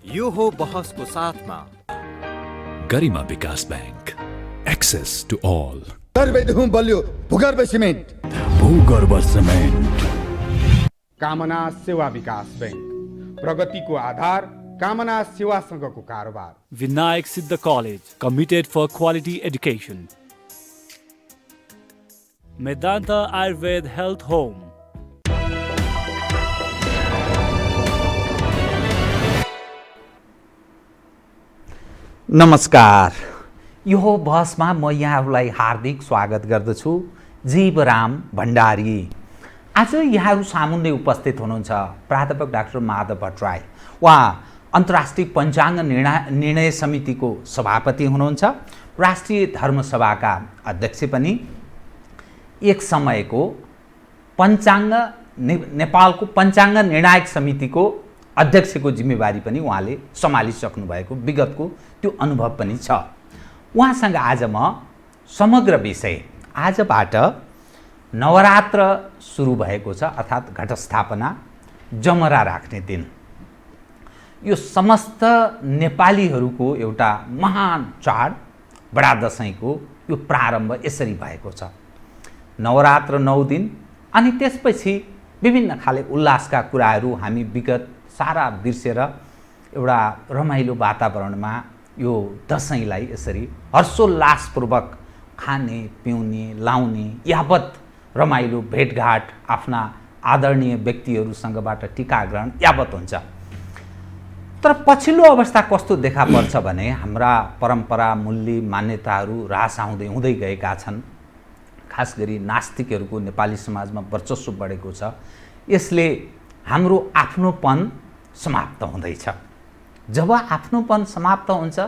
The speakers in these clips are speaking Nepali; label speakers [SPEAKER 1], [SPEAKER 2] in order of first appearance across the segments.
[SPEAKER 1] यो हो बहसको साथमा
[SPEAKER 2] गरिमा विकास बैंक, एक्सेस टु ऑल।
[SPEAKER 3] गर्भदेखि बलियो भूगर्भ सिमेन्ट,
[SPEAKER 2] भूगर्भ सिमेन्ट।
[SPEAKER 4] कामना सेवा विकास बैंक, प्रगतिको आधार कामना सेवासँगको कारोबार।
[SPEAKER 5] Vinayak Siddha College, committed for quality education. Medanta Ayurved Health Home.
[SPEAKER 6] नमस्कार, यो बहसमा म यहाँहरूलाई हार्दिक स्वागत गर्दछु। जीवराम भण्डारी। आज यहाँहरू सामुन्ने उपस्थित हुनुहुन्छ प्राध्यापक डाक्टर माधव भट्टराई। उहाँ अन्तर्राष्ट्रिय पञ्चाङ्ग निर्णय समितिको सभापति हुनुहुन्छ, राष्ट्रिय धर्मसभाका अध्यक्ष पनि, एक समयको नेपालको पञ्चाङ्ग निर्णायक समितिको अध्यक्षको जिम्मेवारी पनि उहाँले सम्हालिसक्नु भएको विगतको त्यो अनुभव पनि छ। उहाँसँग आज म समग्र विषय, आजबाट नवरात्र सुरु भएको छ, अर्थात् घटस्थापना, जमरा राख्ने दिन। यो समस्त नेपालीहरूको एउटा महान चाड बडा दशैंको यो प्रारम्भ यसरी भएको छ। नवरात्र 9 दिन, अनि त्यसपछि विभिन्न खाले उल्लासका कुराहरू हामी विगत सारा बिर्सेर एउटा रमाइलो वातावरणमा यो दशैंलाई यसरी हर्षोल्लासपूर्वक खाने, पिउने, लाउने, यावत रमाइलो भेटघाट, आफ्ना आदरणीय व्यक्तिहरूसँगबाट टीका ग्रहण यावत हुन्छ। तर पछिल्लो अवस्था कस्तो देखा पर्छ भने हाम्रा परम्परा, मूल्य, मान्यताहरू ह्रास हुँदै गएका छन्। खास गरी नास्तिकहरूको नेपाली समाजमा वर्चस्व बढेको छ। यसले हाम्रो आफ्नोपन समाप्त हुँदैछ। जब आफ्नोपन समाप्त हुन्छ,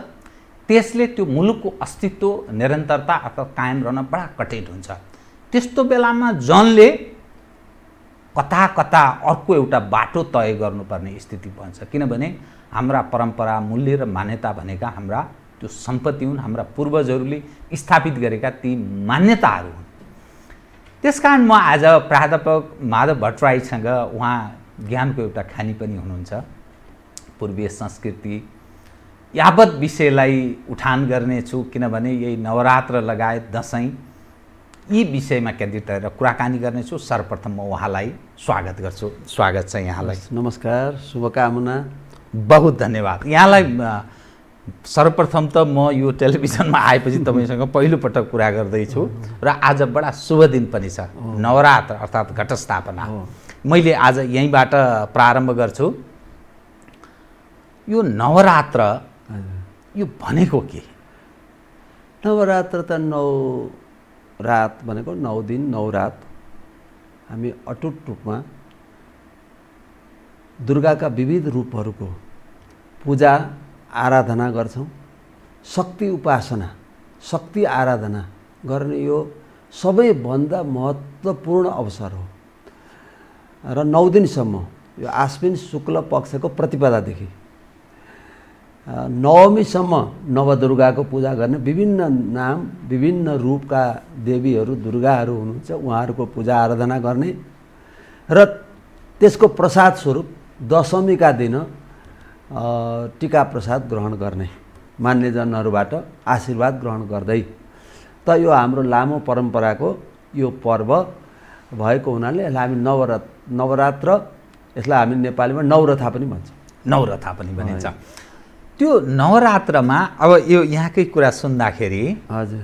[SPEAKER 6] त्यसले त्यो मुलुकको अस्तित्व, निरन्तरता अथवा कायम रहन बडा कठिन हुन्छ। त्यस्तो बेलामा जनले कता कता अर्को एउटा बाटो तय गर्नुपर्ने स्थिति बन्छ। किनभने हाम्रा परम्परा, मूल्य र मान्यता भनेका हाम्रा त्यो सम्पत्ति हुन्, हाम्रा पूर्वजहरूले स्थापित गरेका ती मान्यताहरू हुन्। त्यसकारण म आज प्राध्यापक माधव भट्टराईसँग, उहाँ ज्ञानको एउटा खानी पनि हुनुहुन्छ, पूर्वीय संस्कृति यावत विषयलाई उठान गर्नेछु। किनभने यही नवरात्र लगायत दशैं, यी विषयमा केन्द्रित रहेर कुराकानी गर्नेछु। सर्वप्रथम म उहाँलाई स्वागत गर्छु। स्वागत छ यहाँलाई।
[SPEAKER 7] नमस्कार, शुभकामना।
[SPEAKER 6] बहुत धन्यवाद यहाँलाई। सर्वप्रथम त म यो टेलिभिजनमा आएपछि तपाईँसँग पहिलोपटक कुरा गर्दैछु र आज बडा शुभ दिन पनि छ, नवरात्र अर्थात् घटस्थापना। मैले आज यहीँबाट प्रारम्भ गर्छु। यो नवरात्र यो भनेको के?
[SPEAKER 7] नवरात्र त 9 रात भनेको 9 दिन 9 रात हामी अटुट रूपमा दुर्गाका विविध रूपहरूको पूजा आराधना गर्छौँ। शक्ति उपासना, शक्ति आराधना गर्ने यो सबैभन्दा महत्त्वपूर्ण अवसर हो। र 9 दिनसम्म यो आश्विन शुक्ल पक्षको प्रतिपदादेखि नवमीसम्म नवदुर्गाको पूजा गर्ने, विभिन्न नाम, विभिन्न रूपका देवीहरू, दुर्गाहरू हुनुहुन्छ, उहाँहरूको पूजा आराधना गर्ने र त्यसको प्रसाद स्वरूप दशमीका दिन टीका प्रसाद ग्रहण गर्ने, मान्यजनहरूबाट आशीर्वाद ग्रहण गर्दै। त यो हाम्रो लामो परम्पराको यो पर्व भएको हुनाले यसलाई हामी नवरात्र, यसलाई हामी नेपालीमा नवरथा पनि भन्छौँ।
[SPEAKER 6] नवरथा पनि भनिन्छ। त्यो नवरात्रमा अब यो यहाँकै कुरा सुन्दाखेरि,
[SPEAKER 7] हजुर,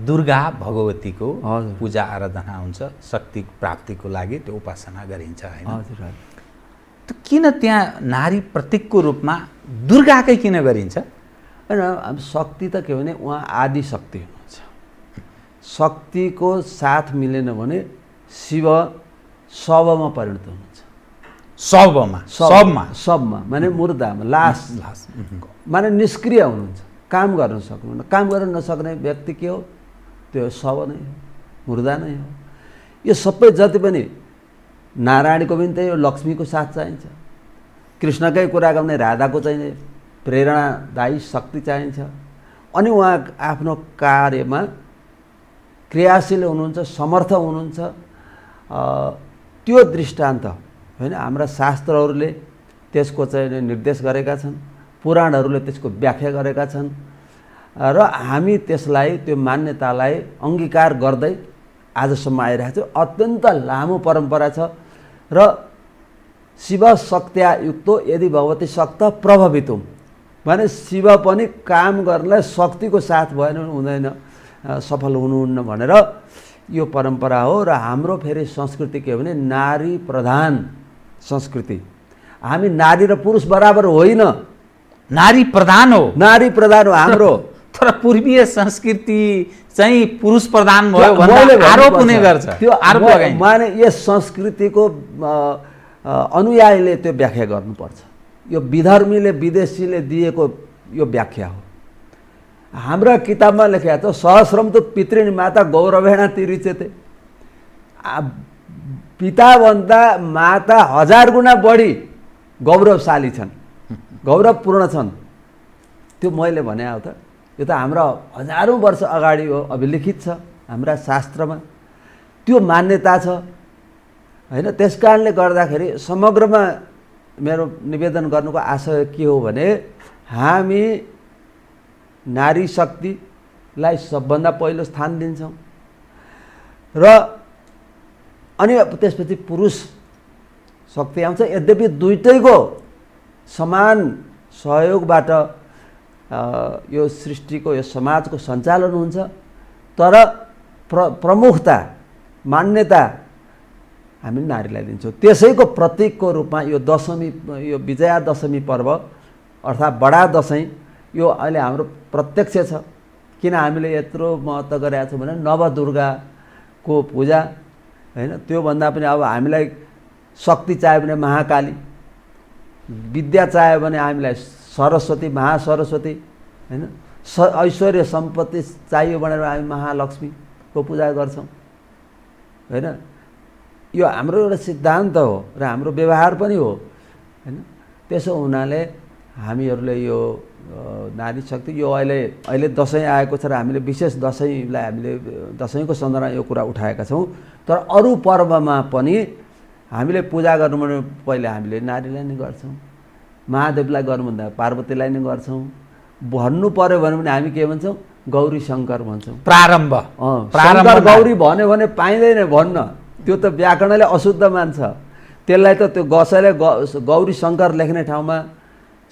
[SPEAKER 6] दुर्गा भगवतीको
[SPEAKER 7] हजुर
[SPEAKER 6] पूजा आराधना हुन्छ, शक्ति प्राप्तिको लागि त्यो उपासना गरिन्छ, हैन?
[SPEAKER 7] हजुर।
[SPEAKER 6] त किन त्यहाँ नारी प्रतीकको रूपमा दुर्गाकै किन गरिन्छ?
[SPEAKER 7] होइन, अब शक्ति त के भने उहाँ आदि शक्ति हुनुहुन्छ। शक्तिको साथ मिलेन भने शिव शवमा परिणत हुनुहुन्छ। सबमा माने मुर्दामा, लास माने निष्क्रिय हुनुहुन्छ, काम गर्न सक्नुहुन्न। काम गर्न नसक्ने व्यक्ति के हो? त्यो शव नै हो, मुर्दा नै हो। यो सबै जति पनि नारायणको पनि त्यही हो, लक्ष्मीको साथ चाहिन्छ। कृष्णकै कुरा गर्ने राधाको चाहिँ प्रेरणादायी शक्ति चाहिन्छ। अनि उहाँ आफ्नो कार्यमा क्रियाशील हुनुहुन्छ, समर्थ हुनुहुन्छ। त्यो दृष्टान्त होइन हाम्रा शास्त्रहरूले त्यसको चाहिँ निर्देश गरेका छन्, पुराणहरूले त्यसको व्याख्या गरेका छन् र हामी त्यसलाई त्यो मान्यतालाई अङ्गीकार गर्दै आजसम्म आइरहेको छ। अत्यन्त लामो परम्परा छ र शिव शक्त्या युक्तो यदि भगवती शक्त प्रभावितुम भने शिव पनि काम गर्नलाई शक्तिको साथ भएन भने हुँदैन, सफल हुनुहुन्न भनेर यो परम्परा हो। र हाम्रो फेरि संस्कृति के हो भने नारी प्रधान संस्कृति। हामी नारी र पुरुष बराबर होइन,
[SPEAKER 6] नारी प्रधान हो,
[SPEAKER 7] नारी प्रधान हो हाम्रो।
[SPEAKER 6] तर पूर्वीय संस्कृति चाहिँ पुरुष प्रधान भयो भन्ने आरोप हुने गर्छ।
[SPEAKER 7] त्यो
[SPEAKER 6] आरोप लगाइन्छ।
[SPEAKER 7] माने यस संस्कृतिको अनुयायीले त्यो व्याख्या गर्नुपर्छ। यो विधर्मीले विदेशीले दिएको यो व्याख्या हो। हाम्रा किताबमा लेखेको छ सहस्रम त पितृणी माता गौरवेण तिरिचेते। पिताभन्दा माता 1000 गुणा बढी गौरवशाली छन्, गौरवपूर्ण छन्। त्यो मैले भने हो त, यो त हाम्रो हजारौँ वर्ष अगाडि हो, अभिलिखित छ हाम्रा शास्त्रमा, त्यो मान्यता छ होइन। त्यस कारणले गर्दाखेरि समग्रमा मेरो निवेदन गर्नुको आशय के हो भने हामी नारी शक्तिलाई सबभन्दा पहिलो स्थान दिन्छौँ र अनि त्यसपछि पुरुष शक्ति आउँछ। यद्यपि दुईटैको समान सहयोगबाट यो सृष्टिको यो समाजको सञ्चालन हुन्छ, तर प्रमुखता मान्यता हामी नारीलाई दिन्छौँ। त्यसैको प्रतीकको रूपमा यो दशमी, यो विजया दशमी पर्व अर्थात् बडा दसैँ यो अहिले हाम्रो प्रत्यक्ष छ। किन हामीले यत्रो महत्त्व गरेका छौँ भने नवदुर्गाको पूजा होइन, त्योभन्दा पनि अब हामीलाई शक्ति चाहियो भने महाकाली, विद्या चाहियो भने हामीलाई सरस्वती, महासरस्वती होइन, ऐश्वर्य सम्पत्ति चाहियो भनेर हामी महालक्ष्मीको पूजा गर्छौँ होइन। यो हाम्रो एउटा सिद्धान्त हो र हाम्रो व्यवहार पनि हो होइन। त्यसो हुनाले हामीहरूले यो नारी शक्ति यो अहिले दसैँ आएको छ र हामीले विशेष दसैँलाई हामीले दसैँको सन्दर्भमा यो कुरा उठाएका छौँ। तर अरू पर्वमा पनि हामीले पूजा गर्नु भने पहिले हामीले नारीलाई नै गर्छौँ, महादेवलाई गर्नुभन्दा पार्वतीलाई नै गर्छौँ। भन्नु पर्यो भने पनि हामी के भन्छौँ, गौरी शङ्कर भन्छौँ।
[SPEAKER 6] प्रारम्भ
[SPEAKER 7] शङ्कर गौरी भन्यो भने पाइँदैन भन्न, त्यो त व्याकरणले अशुद्ध मान्छ। त्यसलाई त त्यो कसैले गौरी शङ्कर लेख्ने ठाउँमा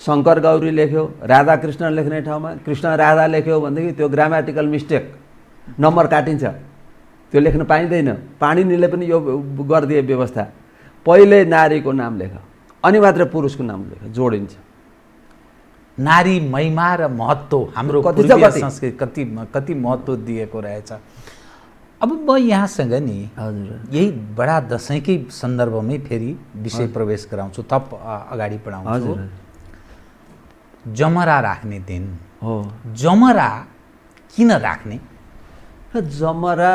[SPEAKER 7] शङ्कर गौरी लेख्यो, राधा कृष्ण लेख्ने ठाउँमा कृष्ण राधा लेख्यो भनेदेखि त्यो ग्रामेटिकल मिस्टेक, नम्बर काटिन्छ, त्यो लेख्न पाइँदैन। पाणिनीले पनि यो गरिदिए व्यवस्था, पहिले नारीको नाम लेख अनि मात्र पुरुषको नाम लेख, जोडिन्छ।
[SPEAKER 6] नारी महिमा र महत्त्व हाम्रो पूर्वीय संस्कृति कति महत्त्व दिएको रहेछ। अब म यहाँसँग नि यही बडा दसैँकै सन्दर्भमै फेरि विषय प्रवेश गराउँछु, थप अगाडि बढाउँछु। जमरा राख्ने दिन
[SPEAKER 7] हो।
[SPEAKER 6] जमरा किन राख्ने?
[SPEAKER 7] जमरा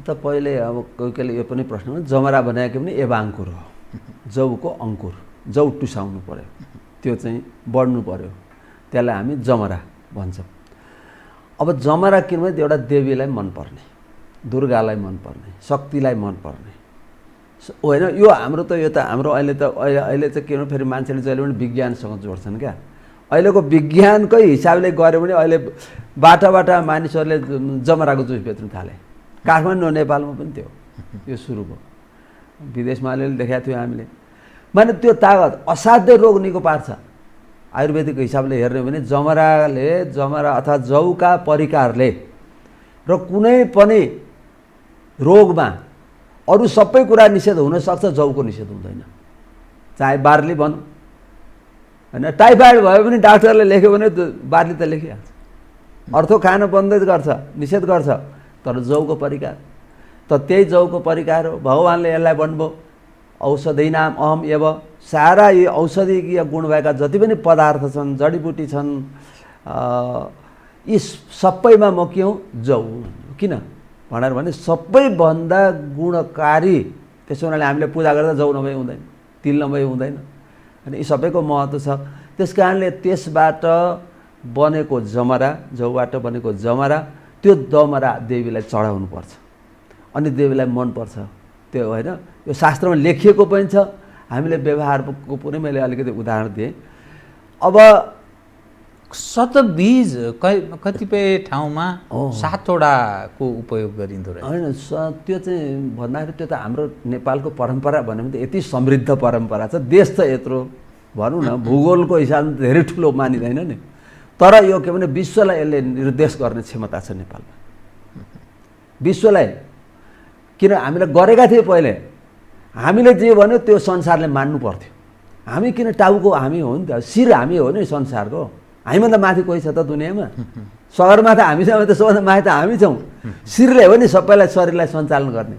[SPEAKER 7] त पहिले अब कोही कोहीले यो पनि प्रश्न हो, जमरा भनेको पनि एवाङ्कुर हो, जौको अङ्कुर, जौ टुसाउनु पर्यो, त्यो चाहिँ बढ्नु पर्यो, त्यसलाई हामी जमरा भन्छौँ। अब जमरा किनभने एउटा देवीलाई मनपर्ने, दुर्गालाई मनपर्ने, शक्तिलाई मनपर्ने होइन। यो हाम्रो त यो त हाम्रो अहिले चाहिँ के भन्नु, फेरि मान्छेले जहिले पनि विज्ञानसँग जोड्छन् क्या। अहिलेको विज्ञानकै हिसाबले गऱ्यो भने अहिले बाटा मानिसहरूले जमराको जुस बेच्नु थाले। काठमाडौँ नेपालमा पनि त्यो यो सुरु भयो, विदेशमा अलिअलि देखाएको थियो हामीले। माने त्यो तागत असाध्य रोग निको पार्छ आयुर्वेदिक हिसाबले हेर्ने भने। जमरा अथवा जौका परिकारले र कुनै पनि रोगमा अरू सबै कुरा निषेध हुनसक्छ, जौको निषेध हुँदैन। चाहे बार्ली भनौँ होइन, टाइफाइड भयो भने डाक्टरले लेख्यो भने बार्ली त लेखिहाल्छ, अर्थो खान बन्द गर्छ, निषेध गर्छ। तर जौको परिकार त त्यही जौको परिकार हो। भगवान्ले यसलाई भन्नुभयो औषधि नाम अहम एव, सारा यी औषधीय गुण भएका जति पनि पदार्थ छन्, जडीबुटी छन्, यी सबैमा म के हुँ, जौ। किन भनेर भने सबैभन्दा गुणकारी। त्यसो हुनाले हामीले पूजा गर्दा जौ नभए हुँदैन, तिल नभए हुँदैन, अनि यी सबैको महत्त्व छ। त्यस कारणले त्यसबाट बनेको जमरा, जौबाट बनेको जमरा, त्यो जमरा देवीलाई चढाउनुपर्छ अनि देवीलाई मनपर्छ त्यो होइन। यो शास्त्रमा लेखिएको पनि छ, हामीले व्यवहारको पनि मैले अलिकति उदाहरण दिएँ। अब
[SPEAKER 6] शतबीज कतिपय ठाउँमा 7वटाको उपयोग गरिँदो रहेछ।
[SPEAKER 7] होइन त्यो चाहिँ भन्दाखेरि त्यो त हाम्रो नेपालको परम्परा भन्यो भने त यति समृद्ध परम्परा छ। देश त यत्रो भनौँ न भूगोलको हिसाबले धेरै ठुलो मानिँदैन नि, तर यो के भने विश्वलाई यसले निर्देश गर्ने क्षमता छ नेपालमा। विश्वलाई किन हामीलाई गरेका थिए पहिले, हामीले जे भन्यो त्यो संसारले मान्नु पर्थ्यो। हामी किन टाउको हामी हो नि त, शिर हामी हो नि संसारको, हामीभन्दा माथि कोही छ त दुनियाँमा? सहरमा त हामी छौँ, त सबभन्दा माथि त हामी छौँ। शिरले हो नि सबैलाई शरीरलाई सञ्चालन गर्ने।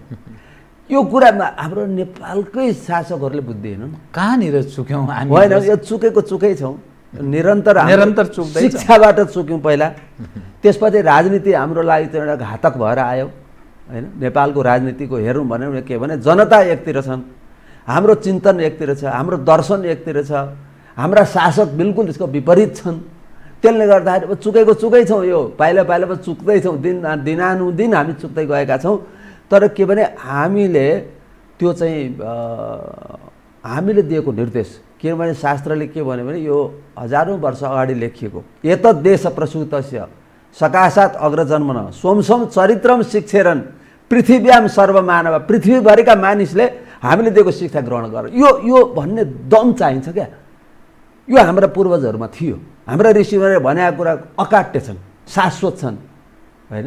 [SPEAKER 7] यो कुरामा हाम्रो नेपालकै शासकहरूले बुझ्दैनन्।
[SPEAKER 6] कहाँनिर चुक्यौँ हामी?
[SPEAKER 7] होइन, यो चुकै छौँ, निरन्तर
[SPEAKER 6] चुक्दै
[SPEAKER 7] शिक्षाबाट चुक्यौँ पहिला, त्यसपछि राजनीति हाम्रो लागि चाहिँ एउटा घातक भएर आयो होइन। नेपालको राजनीतिको हेरौँ भने के भने जनता एकतिर छन्, हाम्रो चिन्तन एकतिर छ, हाम्रो दर्शन एकतिर छ, हाम्रा शासक बिल्कुल त्यसको विपरीत छन्। त्यसले गर्दाखेरि अब चुकै छौँ, यो पाइला पाइलामा चुक्दैछौँ, दिनानुदिन हामी चुक्दै गएका छौँ। तर के भने हामीले त्यो चाहिँ हामीले दिएको निर्देश, किनभने शास्त्रले के भन्यो भने यो हजारौँ वर्ष अगाडि लेखिएको एतद् देश प्रसूतस्य सकाशात् अग्रजन्मन सोमसोम चरित्रम शिक्षेरन् पृथिव्याम सर्वमानव, पृथ्वीभरिका मानिसले हामीले दिएको शिक्षा ग्रहण गर। यो भन्ने दम चाहिन्छ क्या। यो हाम्रा पूर्वजहरूमा थियो। हाम्रा ऋषिहरूले भनेका कुरा अकाट्य छन्, शाश्वत छन् होइन।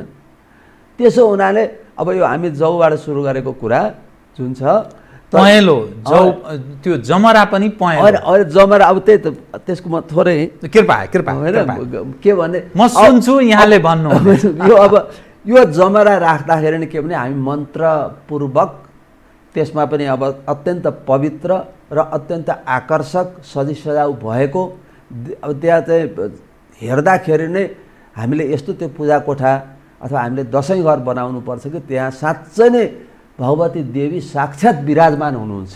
[SPEAKER 7] त्यसो हुनाले अब यो हामी जौबाट सुरु गरेको कुरा जुन छ
[SPEAKER 6] पहेँलो जौ, त्यो जमरा पनि पहेँलो।
[SPEAKER 7] अहिले जमरा अब त्यही त, त्यसको म थोरै
[SPEAKER 6] कृपा
[SPEAKER 7] होइन के भने
[SPEAKER 6] म सुन्छु, यहाँले भन्नु।
[SPEAKER 7] यो अब यो जमरा राख्दाखेरि नि के भने हामी मन्त्रपूर्वक त्यसमा पनि अब अत्यन्त पवित्र र अत्यन्त आकर्षक सजिसजाउ भएको, अब त्यहाँ चाहिँ हेर्दाखेरि नै हामीले यस्तो त्यो पूजा कोठा अथवा हामीले दसैँ घर बनाउनु पर्छ कि त्यहाँ साँच्चै नै भगवती देवी साक्षात् विराजमान हुनुहुन्छ।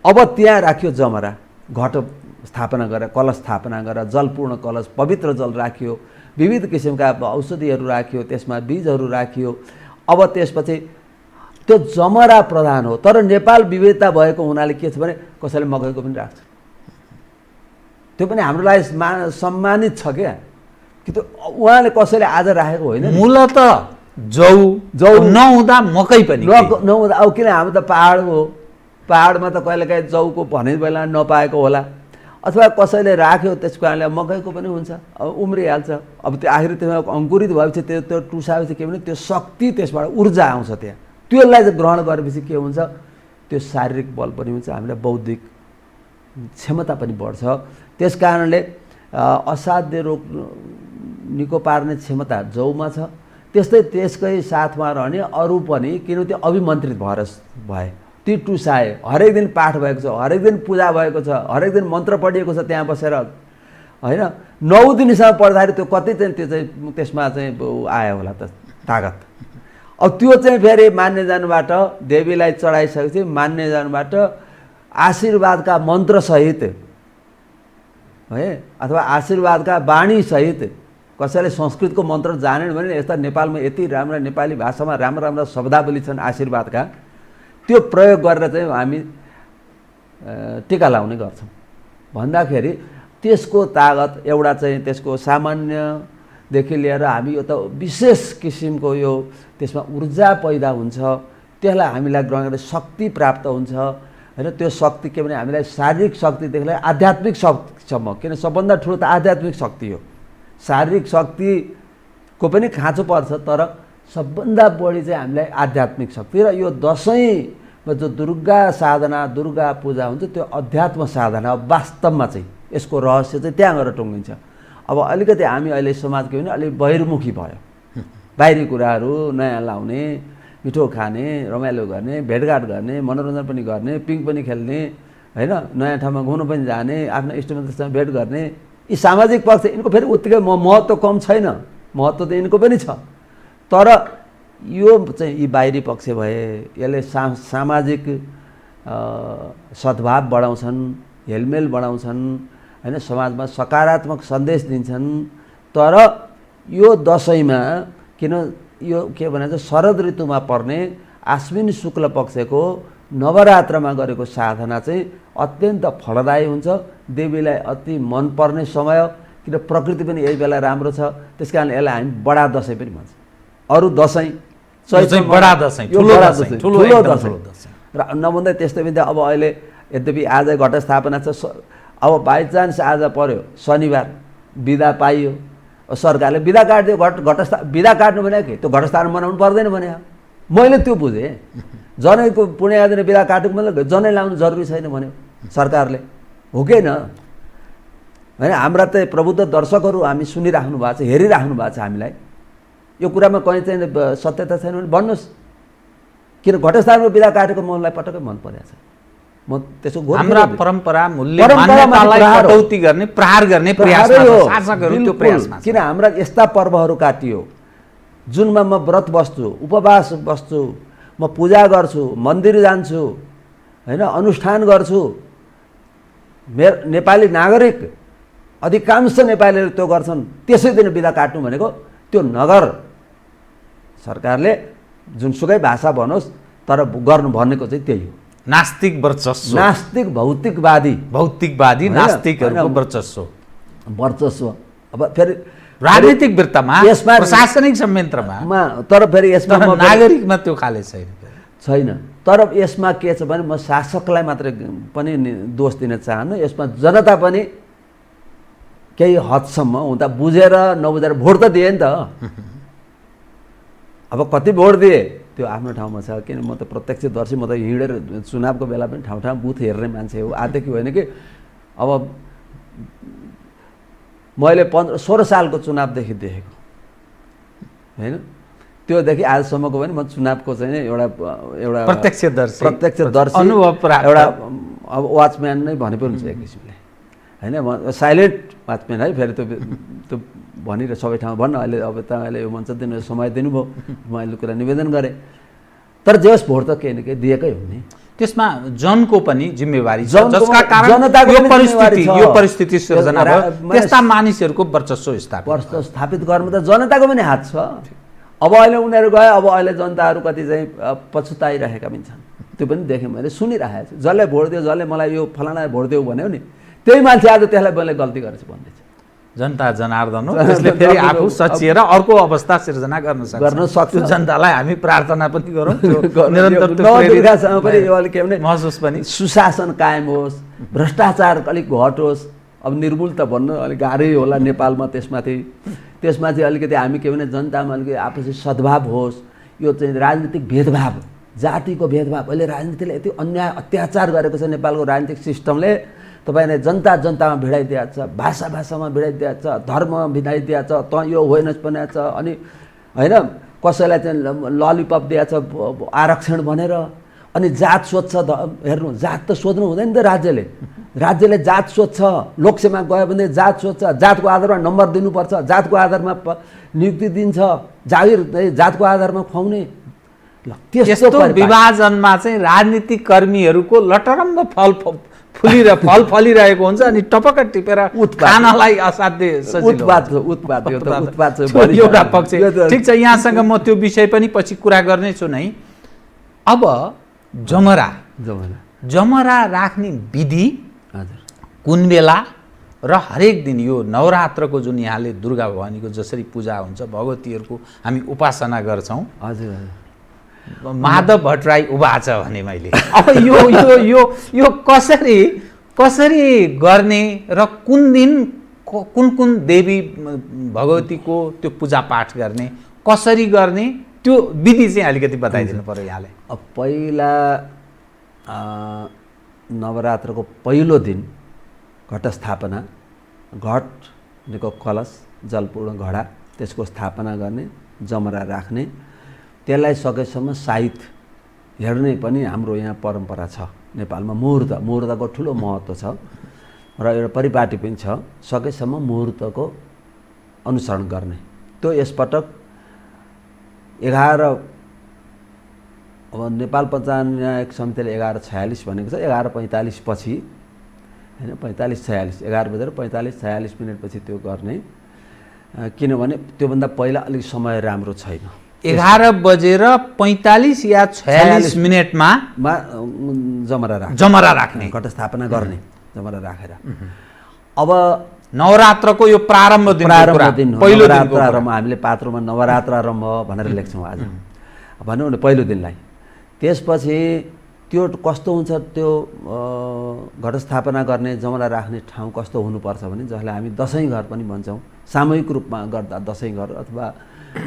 [SPEAKER 7] अब त्यहाँ राख्यो जमरा, घट स्थापना गरेर, कलश स्थापना गरेर, जलपूर्ण कलश, पवित्र जल राखियो, विविध किसिमका औषधिहरू राखियो, त्यसमा बीजहरू राखियो। अब त्यसपछि त्यो जमरा प्रधान हो। तर नेपाल विविधता भएको हुनाले के छ भने कसैले मकैको पनि राख्छ, त्यो पनि हाम्रो लागि सम्मानित छ क्या। कि त उहाँले कसैले आज राखेको होइन।
[SPEAKER 6] मूलत जौ नहुँदा मकै पनि
[SPEAKER 7] नहुँदा, अब किन हाम्रो त पहाड हो, पहाडमा त कहिलेकाहीँ जौको भने बेला नपाएको होला, अथवा कसैले राख्यो त्यसको कारणले मकैको पनि हुन्छ, अब उम्रिहाल्छ। अब त्यो आखिर त्यसमा अङ्कुरित भएपछि त्यो टुसाएपछि के भने त्यो शक्ति, त्यसबाट ऊर्जा आउँछ त्यहाँ। त्यसलाई चाहिँ ग्रहण गरेपछि के हुन्छ, त्यो शारीरिक बल पनि हुन्छ, हामीलाई बौद्धिक क्षमता पनि बढ्छ। त्यस कारणले असाध्य रोग निको पार्ने क्षमता जौमा छ। त्यस्तै त्यसकै साथमा रहने अरू पनि किन त्यो अभिमन्त्रित भए, ती टुसाए, हरेक दिन पाठ भएको छ, हरेक दिन पूजा भएको छ, हरेक दिन मन्त्र पढिएको छ त्यहाँ बसेर होइन। 9 दिनसम्म पढ्दाखेरि त्यो कति चाहिँ त्यो चाहिँ त्यसमा चाहिँ आयो होला त तागत। अब त्यो चाहिँ फेरि मान्ने जानुबाट देवीलाई चढाइसकेपछि मान्ने जानुबाट आशीर्वादका मन्त्रसहित है अथवा आशीर्वादका बाणीसहित, कसैले संस्कृतको मन्त्र जानेन भने यस्ता नेपालमा यति राम्रा नेपाली भाषामा राम्रा शब्दावली छन् आशीर्वादका, त्यो प्रयोग गरेर चाहिँ हामी टिका लाउने गर्छौँ। भन्दाखेरि त्यसको तागत एउटा चाहिँ त्यसको सामान्यदेखि लिएर हामी यो त विशेष किसिमको यो त्यसमा ऊर्जा पैदा हुन्छ, त्यसलाई हामीलाई ग्रहण गरेर शक्ति प्राप्त हुन्छ होइन। त्यो शक्ति के भने हामीलाई शारीरिक शक्तिदेखि लिएर आध्यात्मिक शक्तिसम्म, किन सबभन्दा ठुलो त आध्यात्मिक शक्ति हो। शारीरिक शक्तिको पनि खाँचो पर्छ, तर सबभन्दा बढी चाहिँ हामीलाई आध्यात्मिक शक्ति। र यो दसैँमा जो दुर्गा साधना, दुर्गा पूजा हुन्छ, त्यो अध्यात्म साधना हो। वास्तवमा चाहिँ यसको रहस्य चाहिँ त्यहाँ गएर टुङ्गिन्छ। अब अलिकति हामी अहिले समाज के भने अलिक बहिर्मुखी भयो, बाहिरी कुराहरू नयाँ लाउने, मिठो खाने, रमाइलो गर्ने, भेटघाट गर्ने, मनोरञ्जन पनि गर्ने, पिङ पनि खेल्ने होइन, नयाँ ठाउँमा घुम्न पनि जाने, आफ्नो इष्टमित्रसँग भेट गर्ने, यी सामाजिक पक्ष यिनको फेरि उत्तिकै महत्त्व कम छैन, महत्त्व त यिनको पनि छ। तर यो चाहिँ यी बाहिरी पक्ष भए यसले सामाजिक सद्भाव बढाउँछन्, हेलमेल बढाउँछन् होइन, समाजमा सकारात्मक सन्देश दिन्छन्। तर यो दसैँमा किन यो के भने चाहिँ शरद ऋतुमा पर्ने आश्विन शुक्ल पक्षको नवरात्रमा गरेको साधना चाहिँ अत्यन्त फलदायी हुन्छ, देवीलाई अति मनपर्ने समय, किन प्रकृति पनि यही बेला राम्रो छ। त्यस कारण यसलाई हामी बडा दसैँ पनि भन्छ। अरू दसैँ
[SPEAKER 6] बडा दसैँ, ठुलो दसैँ
[SPEAKER 7] र नभन्दा त्यस्तै पनि अब अहिले यद्यपि आज घटस्थापना छ, अब बाइचान्स आज पर्यो शनिबार बिदा पाइयो, सरकारले बिदा काटिदियो, बिदा काट्नु भने के त्यो घटस्थापना मनाउनु पर्दैन भने मैले त्यो बुझेँ। जनैको पुण्य दिन बिदा काटेको मतलब जनै लाउनु जरुरी छैन भन्यो सरकारले, हो कि होइन? होइन, हाम्रा त प्रबुद्ध दर्शकहरू हामी सुनिराख्नु भएको छ, हेरिराख्नु भएको छ हामीलाई। यो कुरामा कहीँ चाहिँ सत्यता छैन भने भन्नुहोस्, किन घटस्थानमा बिदा काटेको मलाई पटक्कै मन परेको छ। म त्यसो
[SPEAKER 6] हाम्रा परम्परा मूल्य मान्यतालाई कटौती गर्ने, प्रहार गर्ने प्रयासमा शासकहरू त्यो प्रयासमा।
[SPEAKER 7] किन हाम्रा यस्ता पर्वहरू काटियो जुनमा म व्रत बस्छु, उपवास बस्छु, म पूजा गर्छु, मन्दिर जान्छु, होइन, अनुष्ठान गर्छु। मेरो नेपाली नागरिक अधिकांश नेपालीहरू त्यो गर्छन्, त्यसै दिन बिदा काट्नु भनेको त्यो नगर। सरकारले जुनसुकै भाषा भनोस् तर गर्नु भनेको चाहिँ त्यही हो।
[SPEAKER 6] नास्तिक वर्चस्व,
[SPEAKER 7] नास्तिक भौतिकवादी
[SPEAKER 6] नास्तिकहरूको वर्चस्व।
[SPEAKER 7] अब फेरि
[SPEAKER 6] राजनीतिक वृत्तमा, प्रशासनिक संयन्त्रमा,
[SPEAKER 7] तर फेरि यसमा
[SPEAKER 6] नागरिकमा त्यो खाले छैन।
[SPEAKER 7] तर यसमा के छ भने म शासकलाई मात्रै पनि दोष दिन चाहन्न, यसमा जनता पनि केही हदसम्म हुँदा बुझेर नबुझेर भोट त दिए नि त। अब कति भोट दिए त्यो आफ्नो ठाउँमा छ, किन म त प्रत्यक्षदर्शी, म त हिँडेर चुनावको बेला पनि ठाउँ ठाउँ बुथ हेर्ने मान्छे हो। आजदेखि होइन कि अब मैले 16 सालको चुनावदेखि देखेको होइन, त्योदेखि आजसम्मको पनि म चुनावको चाहिँ एउटा
[SPEAKER 6] प्रत्यक्षदर्शी
[SPEAKER 7] अनुभव, एउटा अब वाचम्यान नै भने पनि हुन्छ एक किसिमले, होइन? म साइलेन्ट वाचम्यान है, फेरि त्यो भनेर सबै ठाउँमा भन्न। अहिले अब तपाईँले यो मञ्च दिनु समय दिनुभयो, म अहिले कुरा निवेदन गरेँ। तर जे होस् भोट त केही न केही दिएकै हो नि।
[SPEAKER 6] त्यसमा जनको पनि जिम्मेवारी छ, जसका कारण यो परिस्थिति सिर्जना भयो। त्यस्ता मानिसहरूको वर्चस्व
[SPEAKER 7] स्थापित गर्नु त जनताको पनि हात छ। अब अहिले उनीहरू गए, अब अहिले जनताहरू कति चाहिँ पछुताइरहेका पनि छन्, त्यो पनि देखेँ मैले, सुनिरहेको छु। जसले भोट दियो, जसले मलाई यो फलाना भोट दियो भन्यो नि, त्यही मान्छे आज त्यसलाई मैले गल्ती गरेछ भन्दैछ।
[SPEAKER 6] जनता जनार्दन हो, त्यसले फेरि आफू सचिएर अर्को अवस्था सिर्जना गर्न सक्छ। जनतालाई हामी प्रार्थना पनि गरौँ, महसुस पनि
[SPEAKER 7] सुशासन कायम होस्, भ्रष्टाचार अलिक घटोस्। अब निर्मूल त भन्नु अलिक गाह्रै होला नेपालमा, त्यसमा चाहिँ अलिकति हामी के भने जनतामा अलिकति आपसी सद्भाव होस्। यो चाहिँ राजनीतिक भेदभाव, जातिको भेदभाव, अहिले राजनीतिले यति अन्याय अत्याचार गरेको छ नेपालको राजनीतिक सिस्टमले। तपाईँले जनतामा भिडाइदिएको छ, भाषामा भिडाइदिएको छ, धर्ममा भिडाइदिएको छ, त यो होइनस् भनेको छ। अनि होइन, कसैलाई चाहिँ ललिपप दिएको छ आरक्षण भनेर। अनि जात सोध्छ, हेर्नु जात त सोध्नु हुँदैन त। राज्यले जात सोध्छ, लोकसेवा गयो भने जात सोध्छ, जातको आधारमा नम्बर दिनुपर्छ, जातको आधारमा नियुक्ति दिन्छ, जागिर जातको आधारमा खुवाउने।
[SPEAKER 6] त्यस्तो विभाजनमा चाहिँ राजनीतिक कर्मीहरूको लटरम्ब फल फलिरहेको हुन्छ, अनि टपक्क टिपेर खानलाई असाध्य
[SPEAKER 7] उत्पाद
[SPEAKER 6] एउटा पक्ष। ठिक छ, यहाँसँग म त्यो विषय पनि पछि कुरा गर्नेछु नै। अब जमरा राख्ने विधि कुन बेला र हरेक दिन यो नवरात्रको जुन यहाँले दुर्गा भवानीको जसरी पूजा हुन्छ, भगवतीहरूको हामी उपासना गर्छौँ।
[SPEAKER 7] हजुर,
[SPEAKER 6] माधव भट्टराई उभा छ भने मैले अब यो कसरी गर्ने र कुन दिन कुन देवी भगवतीको त्यो पूजा पाठ गर्ने, कसरी गर्ने, त्यो विधि चाहिँ अलिकति बताइदिनु पर्यो यहाँले।
[SPEAKER 7] अब पहिला नवरात्रको पहिलो दिन घटस्थापना, घटको कलश, जलपूर्ण घडा, त्यसको स्थापना गर्ने, जमरा राख्ने, त्यसलाई सकेसम्म साइत हेर्ने पनि हाम्रो यहाँ परम्परा छ नेपालमा। मुहुर्तको ठुलो महत्त्व छ र एउटा परिपाटी पनि छ। सकेसम्म मुहुर्तको अनुसरण गर्ने। त्यो यसपटक 11, अब नेपाल पञ्चाङ्ग समितिले 11:46 भनेको छ, 11:45 पछि होइन, 45-46, 11 बजेर 45-46 मिनट पछि त्यो गर्ने। किनभने त्योभन्दा पहिला अलिक समय राम्रो छैन।
[SPEAKER 6] 11:45 या 46 मिनेटमा जमरा राख्ने
[SPEAKER 7] घटस्थापना गर्ने जमरा राखेर। अब
[SPEAKER 6] नवरात्रको यो प्रारम्भ दिन
[SPEAKER 7] पहिलो नवरात्र हामीले पात्रोमा नवरात्र आरम्भ भनेर लेख्छौँ आज भनौँ न पहिलो दिनलाई। त्यसपछि त्यो कस्तो हुन्छ, त्यो घटस्थापना गर्ने जमरा राख्ने ठाउँ कस्तो हुनुपर्छ भने जसलाई हामी दसैँ घर पनि भन्छौँ, सामूहिक रूपमा गर्दा दसैँ घर, अथवा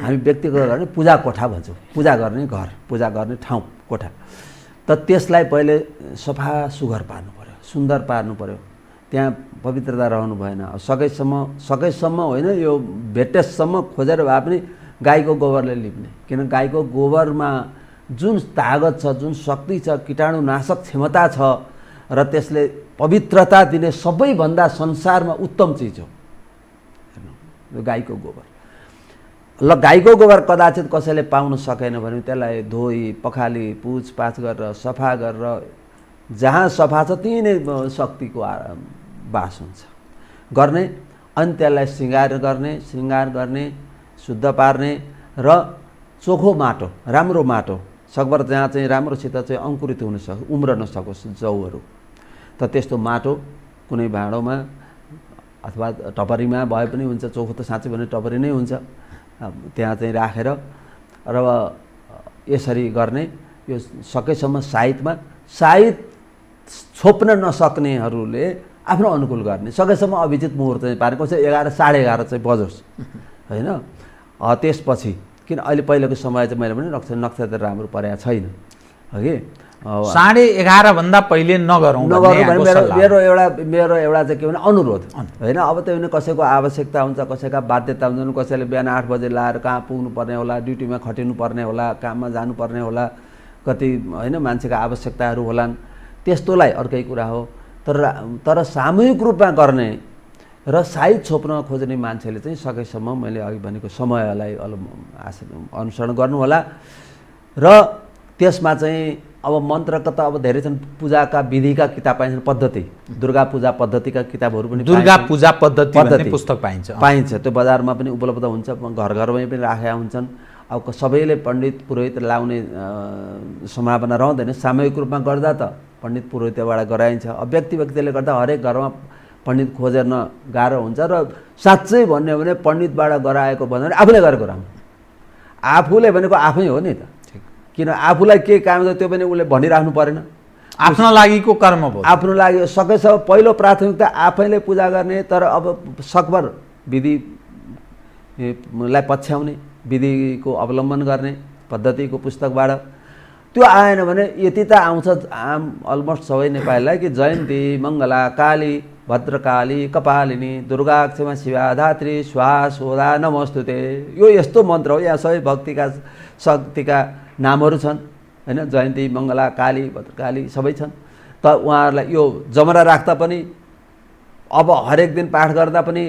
[SPEAKER 7] हामी व्यक्तिगत गर्ने पूजा कोठा भन्छौँ, पूजा गर्ने घर, पूजा गर्ने ठाउँ कोठा। त त्यसलाई पहिले सफा सुघर पार्नु पऱ्यो, सुन्दर पार्नु पऱ्यो, त्यहाँ पवित्रता रहनु भएन। सकेसम्म होइन, यो भेटेसम्म खोजेर भए पनि गाईको गोबरले लिप्ने, किन गाईको गोबरमा जुन तागत छ, जुन शक्ति छ, कीटाणुनाशक क्षमता छ र त्यसले पवित्रता दिने सबैभन्दा संसारमा उत्तम चिज हो यो गाईको गोबर। ल गाईको गोबर कदाचित कसैले पाउन सकेन भने त्यसलाई धोई पखाली पुछपाछ गरेर सफा गरेर जहाँ सफा छ त्यहीँ नै शक्तिको बास हुन्छ गर्ने। अनि त्यसलाई श्रृङ्गार गर्ने, शुद्ध पार्ने र चोखो माटो, राम्रो माटो, सकभर जहाँ चाहिँ राम्रोसित चाहिँ अङ्कुरित हुन उम्रन सकोस् जौहरू, त त्यस्तो माटो कुनै भाँडोमा अथवा टपरीमा भए पनि हुन्छ, चोखो त साँच्चै भने टपरी नै हुन्छ, त्यहाँ चाहिँ राखेर र यसरी गर्ने। यो सकेसम्म साइत छोप्न नसक्नेहरूले आफ्नो अनुकूल गर्ने, सकेसम्म अभिजित मुहुर्त चाहिँ पार्ने, कसै 11 साढे 11 चाहिँ बजोस् होइन। त्यसपछि किन अहिले पहिलेको समय चाहिँ मैले पनि नक्षत्र राम्रो परेको छैन हगि,
[SPEAKER 6] 11:30 भन्दा पहिले नगरौँ
[SPEAKER 7] मेरो एउटा चाहिँ के भने अनुरोध होइन। अब त्यो भने कसैको आवश्यकता हुन्छ, कसैका बाध्यता हुन्छन्, कसैले बिहान 8 बजे लाएर कहाँ पुग्नु पर्ने होला, ड्युटीमा खटिनु पर्ने होला, काममा जानुपर्ने होला, कति होइन मान्छेका आवश्यकताहरू होलान्, त्यस्तोलाई अर्कै कुरा हो। तर सामूहिक रूपमा गर्ने र साइत छोप्न खोज्ने मान्छेले चाहिँ सकेसम्म मैले अघि भनेको समयलाई अनुसरण गर्नु होला। र त्यसमा चाहिँ अब मन्त्रका त अब धेरै छन्, पूजाका विधिका किताब पाइन्छन्, पद्धति, दुर्गा पूजा पद्धतिका किताबहरू पनि,
[SPEAKER 6] दुर्गा पूजा पद्धति भन्ने पुस्तक
[SPEAKER 7] पाइन्छ, त्यो बजारमा पनि उपलब्ध हुन्छ, घर घरमै पनि राखेका हुन्छन्। अब सबैले पण्डित पुरोहित लाउने सम्भावना रहँदैन, सामूहिक रूपमा गर्दा त पण्डित पुरोहितबाट गराइन्छ। अब व्यक्तिले गर्दा हरेक घरमा पण्डित खोजेर्न गाह्रो हुन्छ र साँच्चै भन्यो भने पण्डितबाट गराएको भन्यो भने आफूले गरेको राम्रो, आफूले भनेको आफै हो नि त, किन आफूलाई के काम छ त्यो पनि उसले भनिराख्नु परेन,
[SPEAKER 6] आफ्नो लागिको कर्म भयो,
[SPEAKER 7] आफ्नो लागि सकेसम्म पहिलो प्राथमिकता आफैले पूजा गर्ने। तर अब सकभर विधिलाई पछ्याउने, विधिको अवलम्बन गर्ने पद्धतिको पुस्तकबाट त्यो आएन भने यति त आउँछ अलमोस्ट सबै नेपालीलाई कि जयन्ती मङ्गला काली भद्रकाली कपालिनी दुर्गा क्षमा शिवा धात्री स्वाहा सोधा नमस्तुते, यो यस्तो मन्त्र हो। यहाँ सबै भक्तिका शक्तिका नामहरू छन् होइन, जयन्ती मङ्गला काली भद्रकाली सबै छन्। त उहाँहरूलाई यो जमरा राख्दा पनि अब हरेक दिन पाठ गर्दा पनि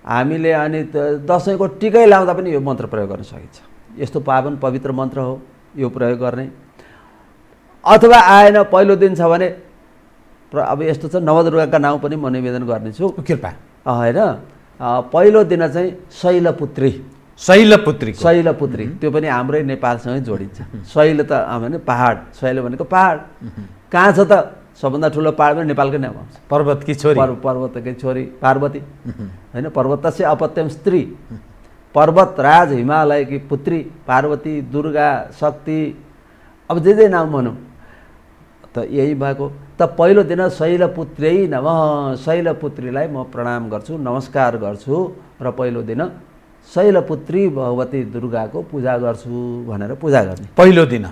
[SPEAKER 7] हामीले अनि दसैँको टिकै लाउँदा पनि यो मन्त्र प्रयोग गर्न सकिन्छ। यस्तो पावन पवित्र मन्त्र हो, यो प्रयोग गर्ने। अथवा आएन पहिलो दिन छ भने अब यस्तो छ, नवदुर्गाका नाउँ पनि म निवेदन गर्नेछु
[SPEAKER 6] कृपा
[SPEAKER 7] होइन। पहिलो दिन चाहिँ शैलपुत्री, त्यो पनि हाम्रै नेपालसँगै जोडिन्छ। शैल त भने पहाड, शैल भनेको पहाड, कहाँ छ त सबभन्दा ठुलो पहाड पनि नेपालकै नाम आउँछ,
[SPEAKER 6] पर्वतकी
[SPEAKER 7] छोरी पार्वती होइन। पर्वतस्य अपत्यम स्त्री, पर्वत राज हिमालयकी पुत्री पार्वती, दुर्गा शक्ति, अब जे नाम भनौँ त यही भएको। त पहिलो दिन शैलपुत्रै नमः, शैलपुत्रीलाई म प्रणाम गर्छु, नमस्कार गर्छु र पहिलो दिन शैलपुत्री भगवती दुर्गाको पूजा गर्छु भनेर पूजा गर्ने पहिलो दिन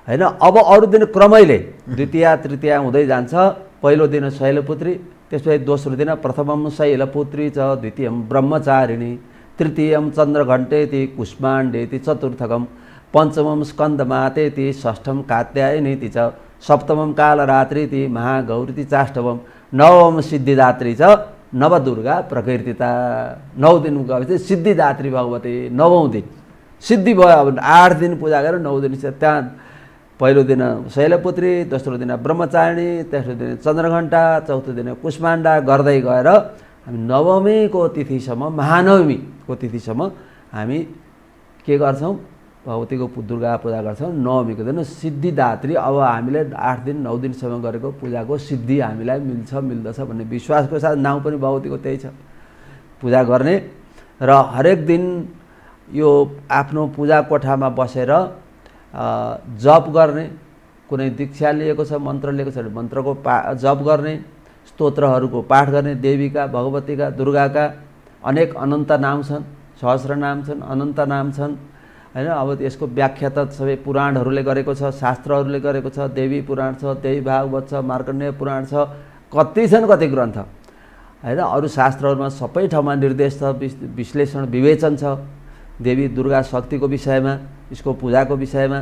[SPEAKER 7] होइन। अब अरू दिन क्रमैले द्वितीया तृतीया हुँदै जान्छ। पहिलो दिन शैलपुत्री, त्यसपछि दोस्रो दिन प्रथमम शैलपुत्री च, द्वितीयम ब्रह्मचारिणी, तृतीयम चन्द्रघण्टेति कुष्माण्डेति, चतुर्थकम पञ्चमम स्कन्दमातेति, षष्ठम कात्यायनीति च, सप्तमम कालरात्रिति महागौरीति चाष्टवम, नवम सिद्धिदात्री च नवदुर्गा प्रकीर्तिता। 9 दिन गएपछि सिद्धिदात्री भगवती, 9औँ दिन सिद्धि भयो। अब 8 दिन पूजा गरेर 9 दिन त्यहाँ पहिलो दिन शैलपुत्री, दोस्रो दिन ब्रह्मचारिणी, तेस्रो दिन चन्द्रघण्टा, चौथो दिन कुष्माण्डा गर्दै गएर हामी नवमीको तिथिसम्म, महानवमीको तिथिसम्म हामी के गर्छौँ भगवतीको दुर्गा पूजा गर्छौँ। नवमीको दिन सिद्धिदात्री, अब हामीले 8 दिन 9 दिनसम्म गरेको पूजाको सिद्धि हामीलाई मिल्छ मिल्दछ भन्ने विश्वासको साथ नाउँ पनि भगवतीको त्यही छ, पूजा गर्ने। र हरेक दिन यो आफ्नो पूजा कोठामा बसेर जप गर्ने, कुनै दीक्षा लिएको छ मन्त्र लिएको छ भने मन्त्रको जप गर्ने, स्तोत्रहरूको पाठ गर्ने, देवीका भगवतीका दुर्गाका अनेक अनन्त नाम छन्, सहस्र नाम छन्, अनन्त नाम छन् हैन। अब यसको व्याख्या त सबै पुराणहरूले गरेको छ, शास्त्रहरूले गरेको छ, देवी पुराण छ, देवी भागवत छ, मार्कण्डेय पुराण छ, कति छन् कति ग्रन्थ हैन। अरू शास्त्रहरूमा सबै ठाउँमा निर्देश छ, विश्लेषण विवेचन छ देवी दुर्गा शक्तिको विषयमा, यसको पूजाको विषयमा।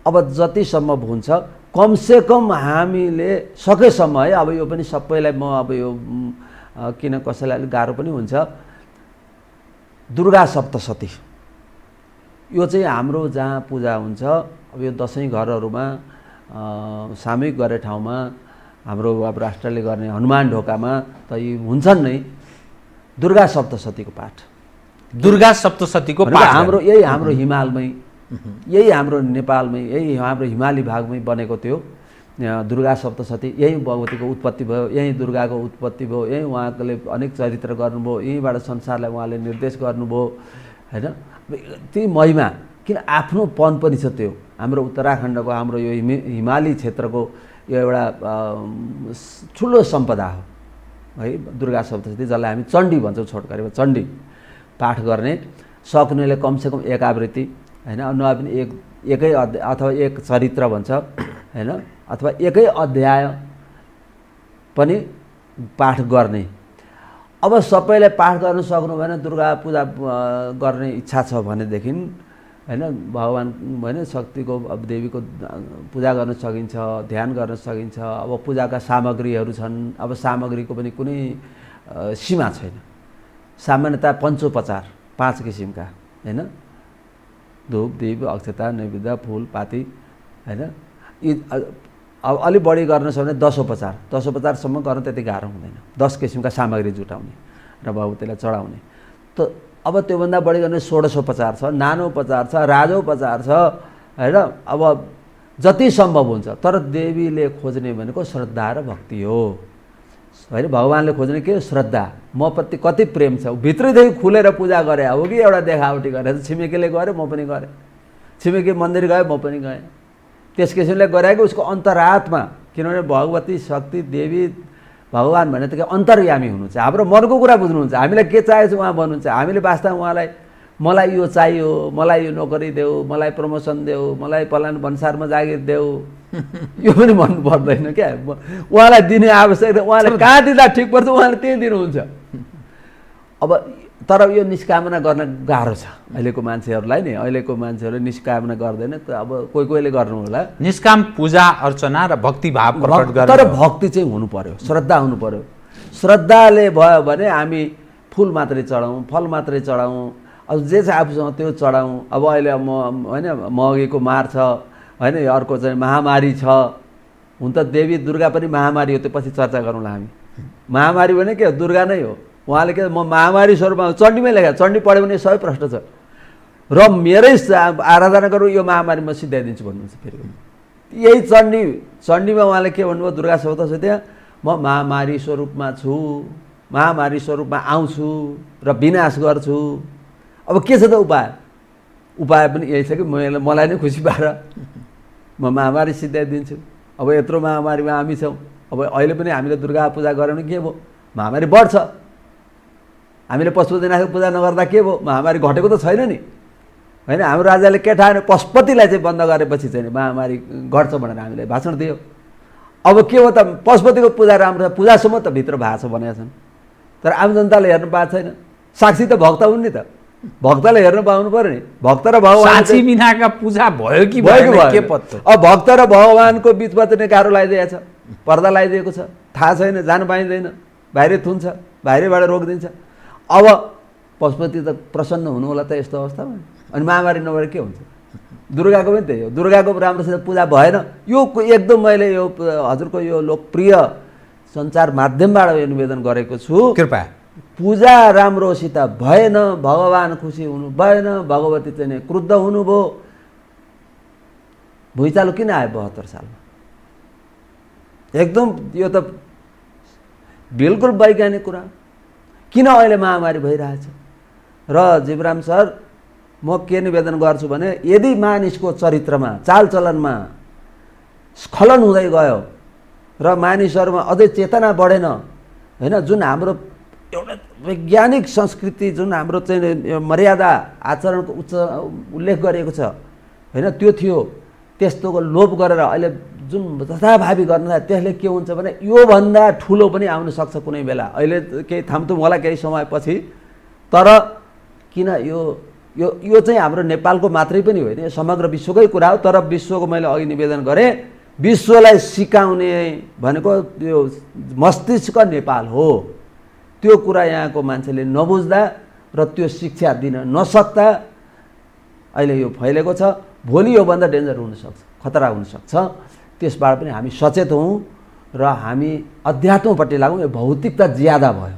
[SPEAKER 7] अब जति सम्भव हुन्छ कमसेकम हामीले सकेसम्म है, अब यो पनि सबैलाई म अब यो किन कसैलाई अलिक गाह्रो पनि हुन्छ, दुर्गा सप्तशती यो चाहिँ हाम्रो जहाँ पूजा हुन्छ, अब यो दसैँ घरहरूमा सामूहिक गर्ने ठाउँमा हाम्रो अब राष्ट्रले गर्ने हनुमान ढोकामा त यी हुन्छन् नै दुर्गा सप्तशतीको पाठ।
[SPEAKER 6] दुर्गा सप्तशतीको पाठ
[SPEAKER 7] हाम्रो यही हाम्रो हिमालमै, यही हाम्रो नेपालमै, यही हाम्रो हिमाली भागमै बनेको त्यो दुर्गा सप्तशती, यही भगवतीको उत्पत्ति भयो, यही दुर्गाको उत्पत्ति भयो, यही उहाँले अनेक चरित्र गर्नुभयो, यहीँबाट संसारलाई उहाँले निर्देश गर्नुभयो हैन। ती महिमा किन आफ्नोपन पनि छ त्यो हाम्रो उत्तराखण्डको, हाम्रो यो हिमाली क्षेत्रको यो एउटा ठुलो सम्पदा हो है दुर्गा सप्तशती, जसलाई हामी चण्डी भन्छौँ छोटकरीमा। चण्डी पाठ गर्ने सक्नेले कमसेकम एक आवृत्ति हैन, नभए पनि एकै अध्याय अथवा एक चरित्र भन्छ हैन, अथवा एकै अध्याय पनि पाठ गर्ने। अब सबैले पाठ गर्न सक्नु भएन, दुर्गा पूजा गर्ने इच्छा छ भनेदेखि हैन, भगवान हैन शक्तिको अब देवीको पूजा गर्न सकिन्छ, ध्यान गर्न सकिन्छ। अब पूजाका सामग्रीहरू छन्, अब सामग्रीको पनि कुनै सीमा छैन। सामान्यतः पञ्चोपचार 5 किसिमका हैन, धूप दीप अक्षता नैवेद्य फुल पाती हैन। यी अब अलि बढी गर्न छ भने 10 उपचार, 10 उपचारसम्म गर्न त्यति गाह्रो हुँदैन। 10 किसिमका सामग्री जुटाउने र भगवतीलाई चढाउने। त अब त्योभन्दा बढी गर्ने 16 उपचार छ, नानो उपचार छ, राजोपचार छ हैन। अब जति सम्भव हुन्छ, तर देवीले खोज्ने भनेको श्रद्धा र भक्ति हो होइन। भगवानले खोज्ने के श्रद्धा, म प्रति कति प्रेम छ, भित्रैदेखि खुलेर पूजा गरे हो कि एउटा देखावटी गरे। छिमेकीले गरे म पनि गरेँ, छिमेकी मन्दिर गए म पनि गएँ, त्यस किसिमले गरे कि उसको अन्तरात्मा, किनभने भगवती शक्ति देवी भगवान भने त अन्तर्यामी हुनुहुन्छ, हाम्रो मनको कुरा बुझ्नुहुन्छ, हामीलाई के चाहिएको छ उहाँ भन्नुहुन्छ। हामीले वास्तवमा उहाँलाई मलाई यो चाहियो, मलाई यो नोकरी देऊ, मलाई प्रमोसन देऊ, मलाई फलानु भन्सारमा जागिर देऊ, यो पनि भन्नु पर्दैन क्या। उहाँलाई दिने आवश्यक, उहाँले कहाँ दिँदा ठिक पर्छ उहाँले त्यही दिनुहुन्छ। अब तर यो निष्कामना गर्न गाह्रो छ अहिलेको मान्छेहरूलाई नि, अहिलेको मान्छेहरूले निष्कामना गर्दैन त। अब कोही कोहीले गर्नु होला
[SPEAKER 6] निष्काम पूजा अर्चना र भक्ति भाव प्रकट गर्ने,
[SPEAKER 7] तर भक्ति चाहिँ हुनु पर्यो, श्रद्धा हुनु पर्यो। श्रद्धाले भयो भने हामी फुल मात्रै चढाउँ, फल मात्रै चढाउँ, अब जे छ आफूसँग त्यो चढाउँ। अब अहिले म होइन महँगीको मार छ होइन, अर्को चाहिँ महामारी छ। हुन त देवी दुर्गा पनि महामारी हो, त्यो पछि चर्चा गरौँला हामी। महामारी भने के हो, दुर्गा नै हो। उहाँले के म महामारी स्वरूपमा चण्डीमै लेखा, चण्डी पढ्यो भने सबै प्रश्न छ र मेरै आराधना गरौँ यो महामारी म सिद्धाइदिन्छु भन्नुहुन्छ। फेरि यही चण्डीमा उहाँले के भन्नुभयो, दुर्गा सप्तशती म महामारी स्वरूपमा छु, महामारी स्वरूपमा आउँछु र विनाश गर्छु। अब के छ त उपाय? उपाय पनि यही छ कि मलाई नै खुसी पार म महामारी सिद्धाइदिन्छु। अब यत्रो महामारीमा हामी छौँ, अब अहिले पनि हामीले दुर्गा पूजा गऱ्यौँ भने के भयो, महामारी बढ्छ। हामीले पशुपतिनाथको पूजा नगर्दा के भयो, महामारी घटेको त छैन नि होइन। हाम्रो राजाले के ठान्यो, पशुपतिलाई चाहिँ बन्द गरेपछि चाहिँ महामारी घट्छ भनेर हामीले भाषण दियो। अब के हो त, पशुपतिको पूजा राम्रो छ, पूजासम्म त भित्र भएको छ भनेका छन्, तर आम जनताले हेर्नु पाएको छैन। साक्षी त भक्त हुन् नि त, भक्तले हेर्नु पाउनु पर्यो नि। भक्त र भगवान
[SPEAKER 6] साक्षी बिनाका पूजा भयो कि भएन के पत्तो।
[SPEAKER 7] अब भक्त र भगवानको बिचमा त गाह्रो लगाइदिएको छ, पर्दा लगाइदिएको छ, थाहा छैन, जानु पाइँदैन, बाहिरै थुन्छ, बाहिरैबाट रोकिदिन्छ। अब पशुपति त प्रसन्न हुनु होला त यस्तो अवस्थामा, अनि महामारी नभएर के हुन्छ। दुर्गाको पनि त्यही हो, दुर्गाको राम्रोसित पूजा भएन। यो एकदम मैले यो हजुरको यो लोकप्रिय सञ्चार माध्यमबाट यो निवेदन गरेको छु, पूजा राम्रोसित भएन, भगवान् खुसी हुनु भएन, भगवती चाहिँ नि क्रुद्ध हुनुभयो। भुइँचालो किन आयो 72 सालमा? एकदम यो त बिल्कुल वैज्ञानिक कुरा। किन अहिले महामारी भइरहेछ? र जीवराम सर, म के निवेदन गर्छु भने यदि मानिसको चरित्रमा चालचलनमा स्खलन हुँदै गयो र मानिसहरूमा अझै चेतना बढेन होइन, जुन हाम्रो एउटा वैज्ञानिक संस्कृति, जुन हाम्रो चाहिँ मर्यादा आचरणको उल्लेख गरिएको छ होइन, त्यो थियो, त्यस्तोको लोप गरेर अहिले जुन जथाभावी गर्न त्यसले के हुन्छ भने योभन्दा ठुलो पनि आउन सक्छ कुनै बेला। अहिले केही थाम्थुम होला केही समयपछि, तर किन यो चाहिँ हाम्रो नेपालको मात्रै पनि होइन, यो समग्र विश्वकै कुरा हो। तर विश्वको मैले अघि निवेदन गरेँ, विश्वलाई सिकाउने भनेको त्यो मस्तिष्क नेपाल हो। त्यो कुरा यहाँको मान्छेले नबुझ्दा र त्यो शिक्षा दिन नसक्दा अहिले यो फैलेको छ। भोलि योभन्दा डेन्जर हुनसक्छ, खतरा हुनसक्छ। त्यसबाट पनि हामी सचेत हौँ र हामी अध्यात्मपट्टि लागौँ। यो भौतिकता ज्यादा भयो,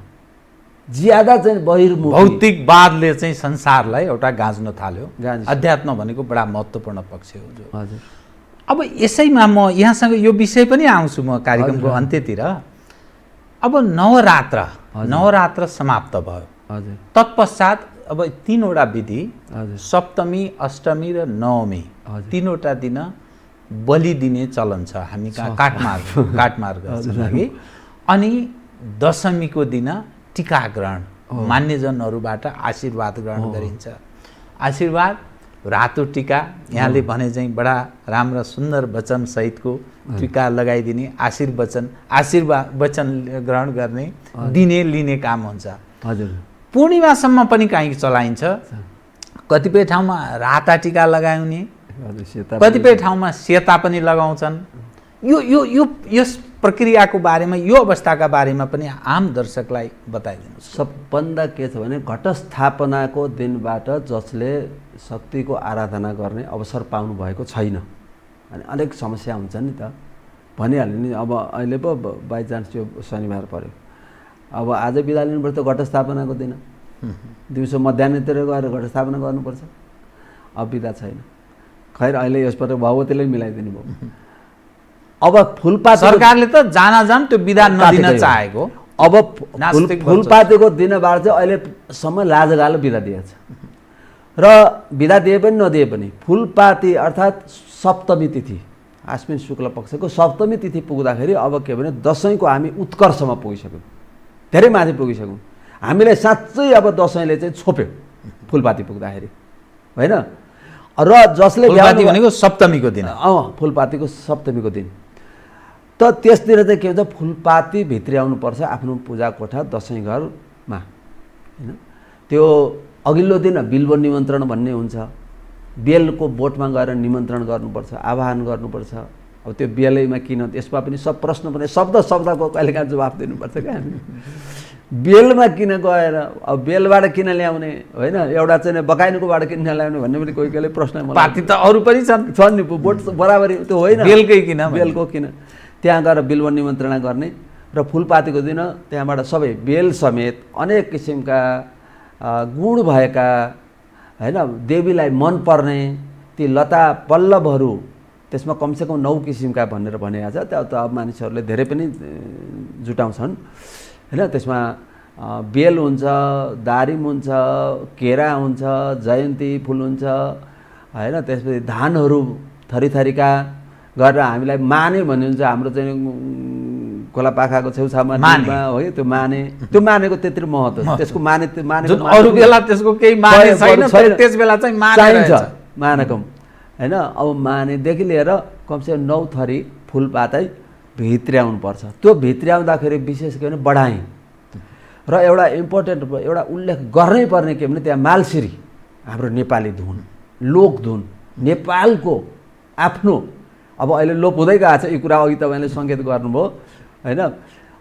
[SPEAKER 7] ज्यादा चाहिँ बहिर्मुखी
[SPEAKER 6] भौतिकवादले चाहिँ संसारलाई एउटा गाँच्न थाल्यो।
[SPEAKER 7] गाँच्छ।
[SPEAKER 6] अध्यात्म भनेको बडा महत्त्वपूर्ण पक्ष हो जो।
[SPEAKER 7] हजुर।
[SPEAKER 6] अब यसैमा म यहाँसँग यो विषय पनि आउँछु म कार्यक्रमको अन्त्यतिर। अब नवरात्र समाप्त भयो।
[SPEAKER 7] हजुर।
[SPEAKER 6] तत्पश्चात अब 3वटा विधि,
[SPEAKER 7] हजुर।
[SPEAKER 6] सप्तमी, अष्टमी र नवमी, 3वटा दिन बलि दिने चलन छ हामी कहाँ, काटमार गर्छको लागि। अनि दशमीको दिन टीका ग्रहण, मान्यजनहरूबाट आशीर्वाद ग्रहण गरिन्छ। आशीर्वाद रातो टीका, यहाँले भने चाहिँ बडा राम्रो सुन्दर वचन सहितको टीका लगाइदिने, आशीर्वाद वचन ग्रहण गर्ने, दिने लिने काम हुन्छ।
[SPEAKER 7] हजुर।
[SPEAKER 6] पूर्णिमासम्म पनि काहीँ चलाइन्छ। कतिपय ठाउँमा राता टीका लगाउने, कतिपय ठाउँमा सेता पनि लगाउँछन्। यस प्रक्रियाको बारेमा, यो अवस्थाका बारेमा पनि आम दर्शकलाई बताइदिनुहोस्।
[SPEAKER 7] सबभन्दा के छ भने घटस्थापनाको दिनबाट जसले शक्तिको आराधना गर्ने अवसर पाउनु भएको छैन, अनि अनेक समस्या हुन्छ नि त, भनिहाल्यो नि। अब अहिले पो बाइचान्स यो शनिबार पऱ्यो, अब आज बिदा लिनुपर्छ घटस्थापनाको दिन, दिउँसो मध्याहतिर गएर घटस्थापना गर्नुपर्छ, अब बिदा छैन। खैर अहिले यसपल्ट भगवतीले मिलाइदिनु भयो। अब फुलपाती
[SPEAKER 6] सरकारले त जान त्यो बिदा नदिन चाहेको।
[SPEAKER 7] अब फुलपातीको दिनबाट चाहिँ अहिलेसम्म लाजगालो बिदा दिएछ, र बिदा दिए पनि नदिए पनि फुलपाती अर्थात् सप्तमी तिथि, आश्विन शुक्ल पक्षको सप्तमी तिथि पुग्दाखेरि अब के भने दसैँको हामी उत्कर्षमा पुगिसक्यौँ, धेरै माथि पुगिसक्यौँ। हामीलाई साँच्चै अब दसैँले चाहिँ छोप्यो फुलपाती पुग्दाखेरि होइन। र जसले
[SPEAKER 6] भनेको सप्तमीको दिन,
[SPEAKER 7] फुलपातीको सप्तमीको दिन, त त्यस दिन चाहिँ के हुन्छ, फुलपाती भित्र्याउनुपर्छ आफ्नो पूजा कोठा दसैँ घरमा होइन। त्यो अघिल्लो दिन बिल्व निमन्त्रण भन्ने हुन्छ, बेलको बोटमा गएर निमन्त्रण गर्नुपर्छ, आह्वान गर्नुपर्छ। अब त्यो बेलैमा किन, त्यसमा पनि सब प्रश्न पनि शब्दको कहिलेकाहीँ जवाफ दिनुपर्छ क्या हामी। बेलमा किन गएर, अब बेलबाट किन ल्याउने होइन, एउटा चाहिँ बकाइनुकोबाट किन ल्याउने भन्ने पनि कोही कोहीले प्रश्न।
[SPEAKER 6] पार्टी त अरू पनि छन्
[SPEAKER 7] नि, बोट बराबरी त्यो होइन,
[SPEAKER 6] बेलकै किन,
[SPEAKER 7] बेलको किन। त्यहाँ गएर बिल्व निमन्त्रणा गर्ने र फुलपातीको दिन त्यहाँबाट सबै बेल समेत अनेक किसिमका गुण भएका होइन, देवीलाई मनपर्ने ती लता पल्लवहरू, त्यसमा कमसेकम 9 किसिमका भनेर भनेको छ। त्यो त अब मानिसहरूले धेरै पनि जुटाउँछन् होइन। त्यसमा बेल हुन्छ, दारिम हुन्छ, केरा हुन्छ, जयन्ती फुल हुन्छ होइन। त्यसपछि धानहरू थरीथरीका गरेर हामीलाई माने भन्ने हुन्छ, हाम्रो चाहिँ खोलापाखाको छेउछाउमा है, त्यो मानेको त्यत्रो महत्त्व छ। त्यसको मानेको
[SPEAKER 6] अरू बेला त्यसको केही माने छैन, त्यस बेला चाहिँ
[SPEAKER 7] चाहिन्छ मानेकम होइन। अब मानेदेखि लिएर कमसेकम 9 थरी फुलपातै भित्र्याउनु पर्छ। त्यो भित्र्याउँदाखेरि विशेष के भने बढाइ र एउटा इम्पोर्टेन्ट एउटा उल्लेख गर्नै पर्ने के भने त्यहाँ मालसिरी, हाम्रो नेपाली धुन, लोकधुन, नेपालको आफ्नो, अब अहिले लोप हुँदै गएको छ यो कुरा। अघि तपाईँले सङ्केत गर्नुभयो होइन।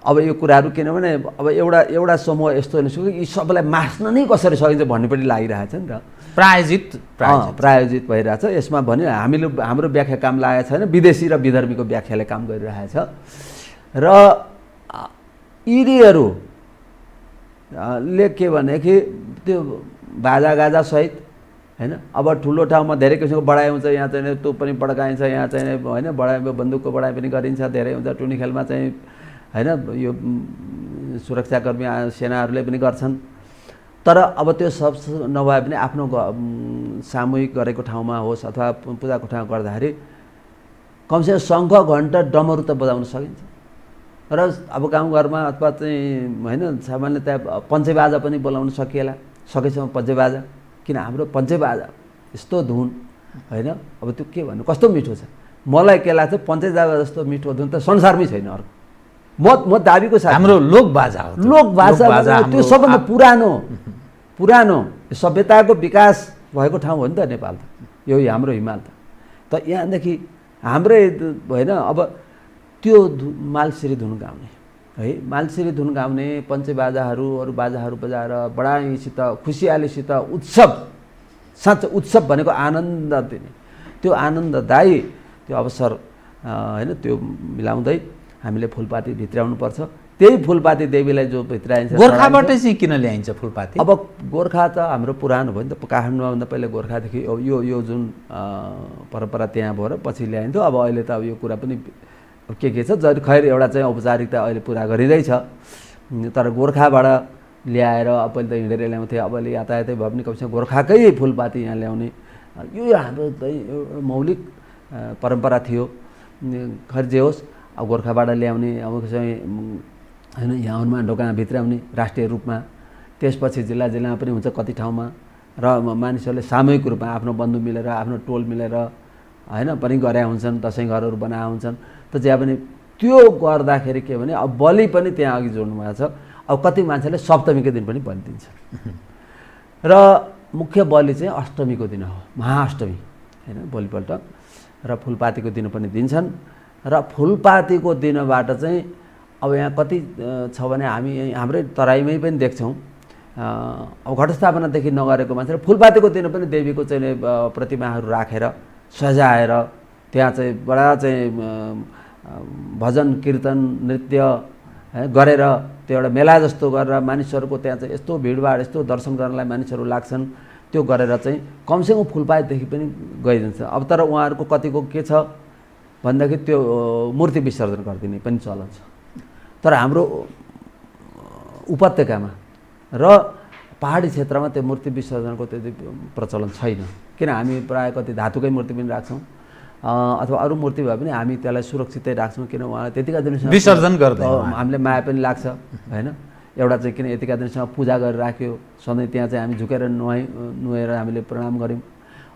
[SPEAKER 7] अब यो कुराहरू किनभने अब एउटा समूह यस्तो हुनसक्यो यी सबैलाई मास्न नै कसरी सकिन्छ भन्ने पनि लागिरहेछ नि त, प्रायोजित भइरहेछ। यसमा भने हाम्रो व्याख्या काम लागेको छैन, विदेशी र विधर्मीको व्याख्याले काम गरिरहेछ। र यिनीहरू ले के भनेदेखि त्यो बाजागाजासहित होइन अब ठुलो ठाउँमा धेरै किसिमको बढाइ हुन्छ, यहाँ चाहिँ त्यो पनि पड्काइन्छ, यहाँ चाहिँ होइन बढाइ बन्दुकको बढाइ पनि गरिन्छ, धेरै हुन्छ। टुनी खेलमा चाहिँ होइन यो सुरक्षाकर्मी सेनाहरूले पनि गर्छन्। तर अब त्यो सब नभए पनि आफ्नो सामूहिक गरेको ठाउँमा होस् अथवा पूजा कोठामा गर्दाखेरि कमसेकम शङ्ख घण्टा डमरू त बजाउन सकिन्छ। र अब गाउँघरमा अथवा चाहिँ होइन सामान्यतया पञ्चेबाजा पनि बोलाउन सकिएला, सकेसम्म पञ्चेबाजा। किन हाम्रो पञ्चेबाजा यस्तो धुन होइन, अब त्यो के भन्नु कस्तो मिठो छ। मलाई के लाग्छ पञ्चेबाजा जस्तो मिठो धुन त संसारमै छैन अर्को। म दाबीको साथ
[SPEAKER 6] हाम्रो लोकबाजा हो,
[SPEAKER 7] लोकबाजा त्यो सबभन्दा पुरानो सभ्यताको विकास भएको ठाउँ हो नि त नेपाल त, यो हाम्रो हिमाल त यहाँदेखि हाम्रै होइन। अब त्यो मालसिरी धुन गाउने है, मालसिरी धुन गाउने, पञ्चेबाजाहरू अरू बाजाहरू बजाएर बडाइसित खुसियालीसित उत्सव, साँच्चै उत्सव भनेको आनन्द दिने, त्यो आनन्ददायी त्यो अवसर होइन त्यो मिलाउँदै हामीले फुलपाती भित्राउनुपर्छ। त्यही फुलपाती देवीलाई जो भित्राइन्छ,
[SPEAKER 6] गोर्खाबाटै चाहिँ किन ल्याइन्छ फुलपाती?
[SPEAKER 7] अब गोर्खा त हाम्रो पुरानो भयो नि त, काठमाडौँभन्दा पहिला गोर्खादेखि यो जुन परम्परा त्यहाँ भएर पछि ल्याइन्थ्यो। अब अहिले त अब यो कुरा पनि के छ खैर एउटा चाहिँ औपचारिकता अहिले पुरा गरिँदैछ। तर गोर्खाबाट ल्याएर अब पहिले त हिँडेर ल्याउँथे, अब अहिले यातायातै भए पनि कमसेकम गोर्खाकै फुलपाती यहाँ ल्याउने यो हाम्रो चाहिँ मौलिक परम्परा थियो। खैर जे होस्, अब गोर्खाबाट ल्याउने अब चाहिँ होइन यहाँ हनुमान ढोका भित्राउने राष्ट्रिय रूपमा, त्यसपछि जिल्ला जिल्लामा पनि हुन्छ कति ठाउँमा, र मानिसहरूले सामूहिक रूपमा आफ्नो बन्धु मिलेर आफ्नो टोल मिलेर होइन पनि गरे हुन्छन्, दसैँ घरहरू बनाए हुन्छन्। त जहाँ पनि त्यो गर्दाखेरि के भने अब बलि पनि त्यहाँ अघि जोड्नु भएको छ। अब कति मान्छेले सप्तमीको दिन पनि बलि दिन्छ र मुख्य बलि चाहिँ अष्टमीको दिन हो, महाअष्टमी होइन भोलिपल्ट, र फुलपातीको दिन पनि दिन्छन्। र फुलपातीको दिनबाट चाहिँ अब यहाँ कति छ भने हामी हाम्रै तराईमै पनि देख्छौँ, अब घटस्थापनादेखि नगरेको मान्छेले फुलपातीको दिन पनि देवीको चाहिँ प्रतिमाहरू राखेर सजाएर त्यहाँ चाहिँ बडा चाहिँ भजन कीर्तन नृत्य गरेर त्यो एउटा मेला जस्तो गरेर मानिसहरूको त्यहाँ चाहिँ यस्तो भिडभाड यस्तो दर्शन गर्नलाई मानिसहरू लाग्छन्। त्यो गरेर चाहिँ कमसेकम फुलपातीदेखि पनि गइदिन्छ। अब तर उहाँहरूको कतिको के छ भन्दाखेरि त्यो मूर्ति विसर्जन गरिदिने पनि चलन छ। तर हाम्रो उपत्यकामा र पहाडी क्षेत्रमा त्यो मूर्ति विसर्जनको त्यति प्रचलन छैन। किन हामी प्रायः कति धातुकै मूर्ति पनि राख्छौँ अथवा अरू मूर्ति भए पनि हामी त्यसलाई सुरक्षितै राख्छौँ। किन उहाँलाई त्यतिका दिनसम्म
[SPEAKER 6] विसर्जन गर्दा
[SPEAKER 7] हामीले माया पनि लाग्छ होइन। एउटा चाहिँ किन यतिका दिनसम्म पूजा गरेर राख्यो, सधैँ त्यहाँ चाहिँ हामी झुकेर नुहाएर हामीले प्रणाम गऱ्यौँ।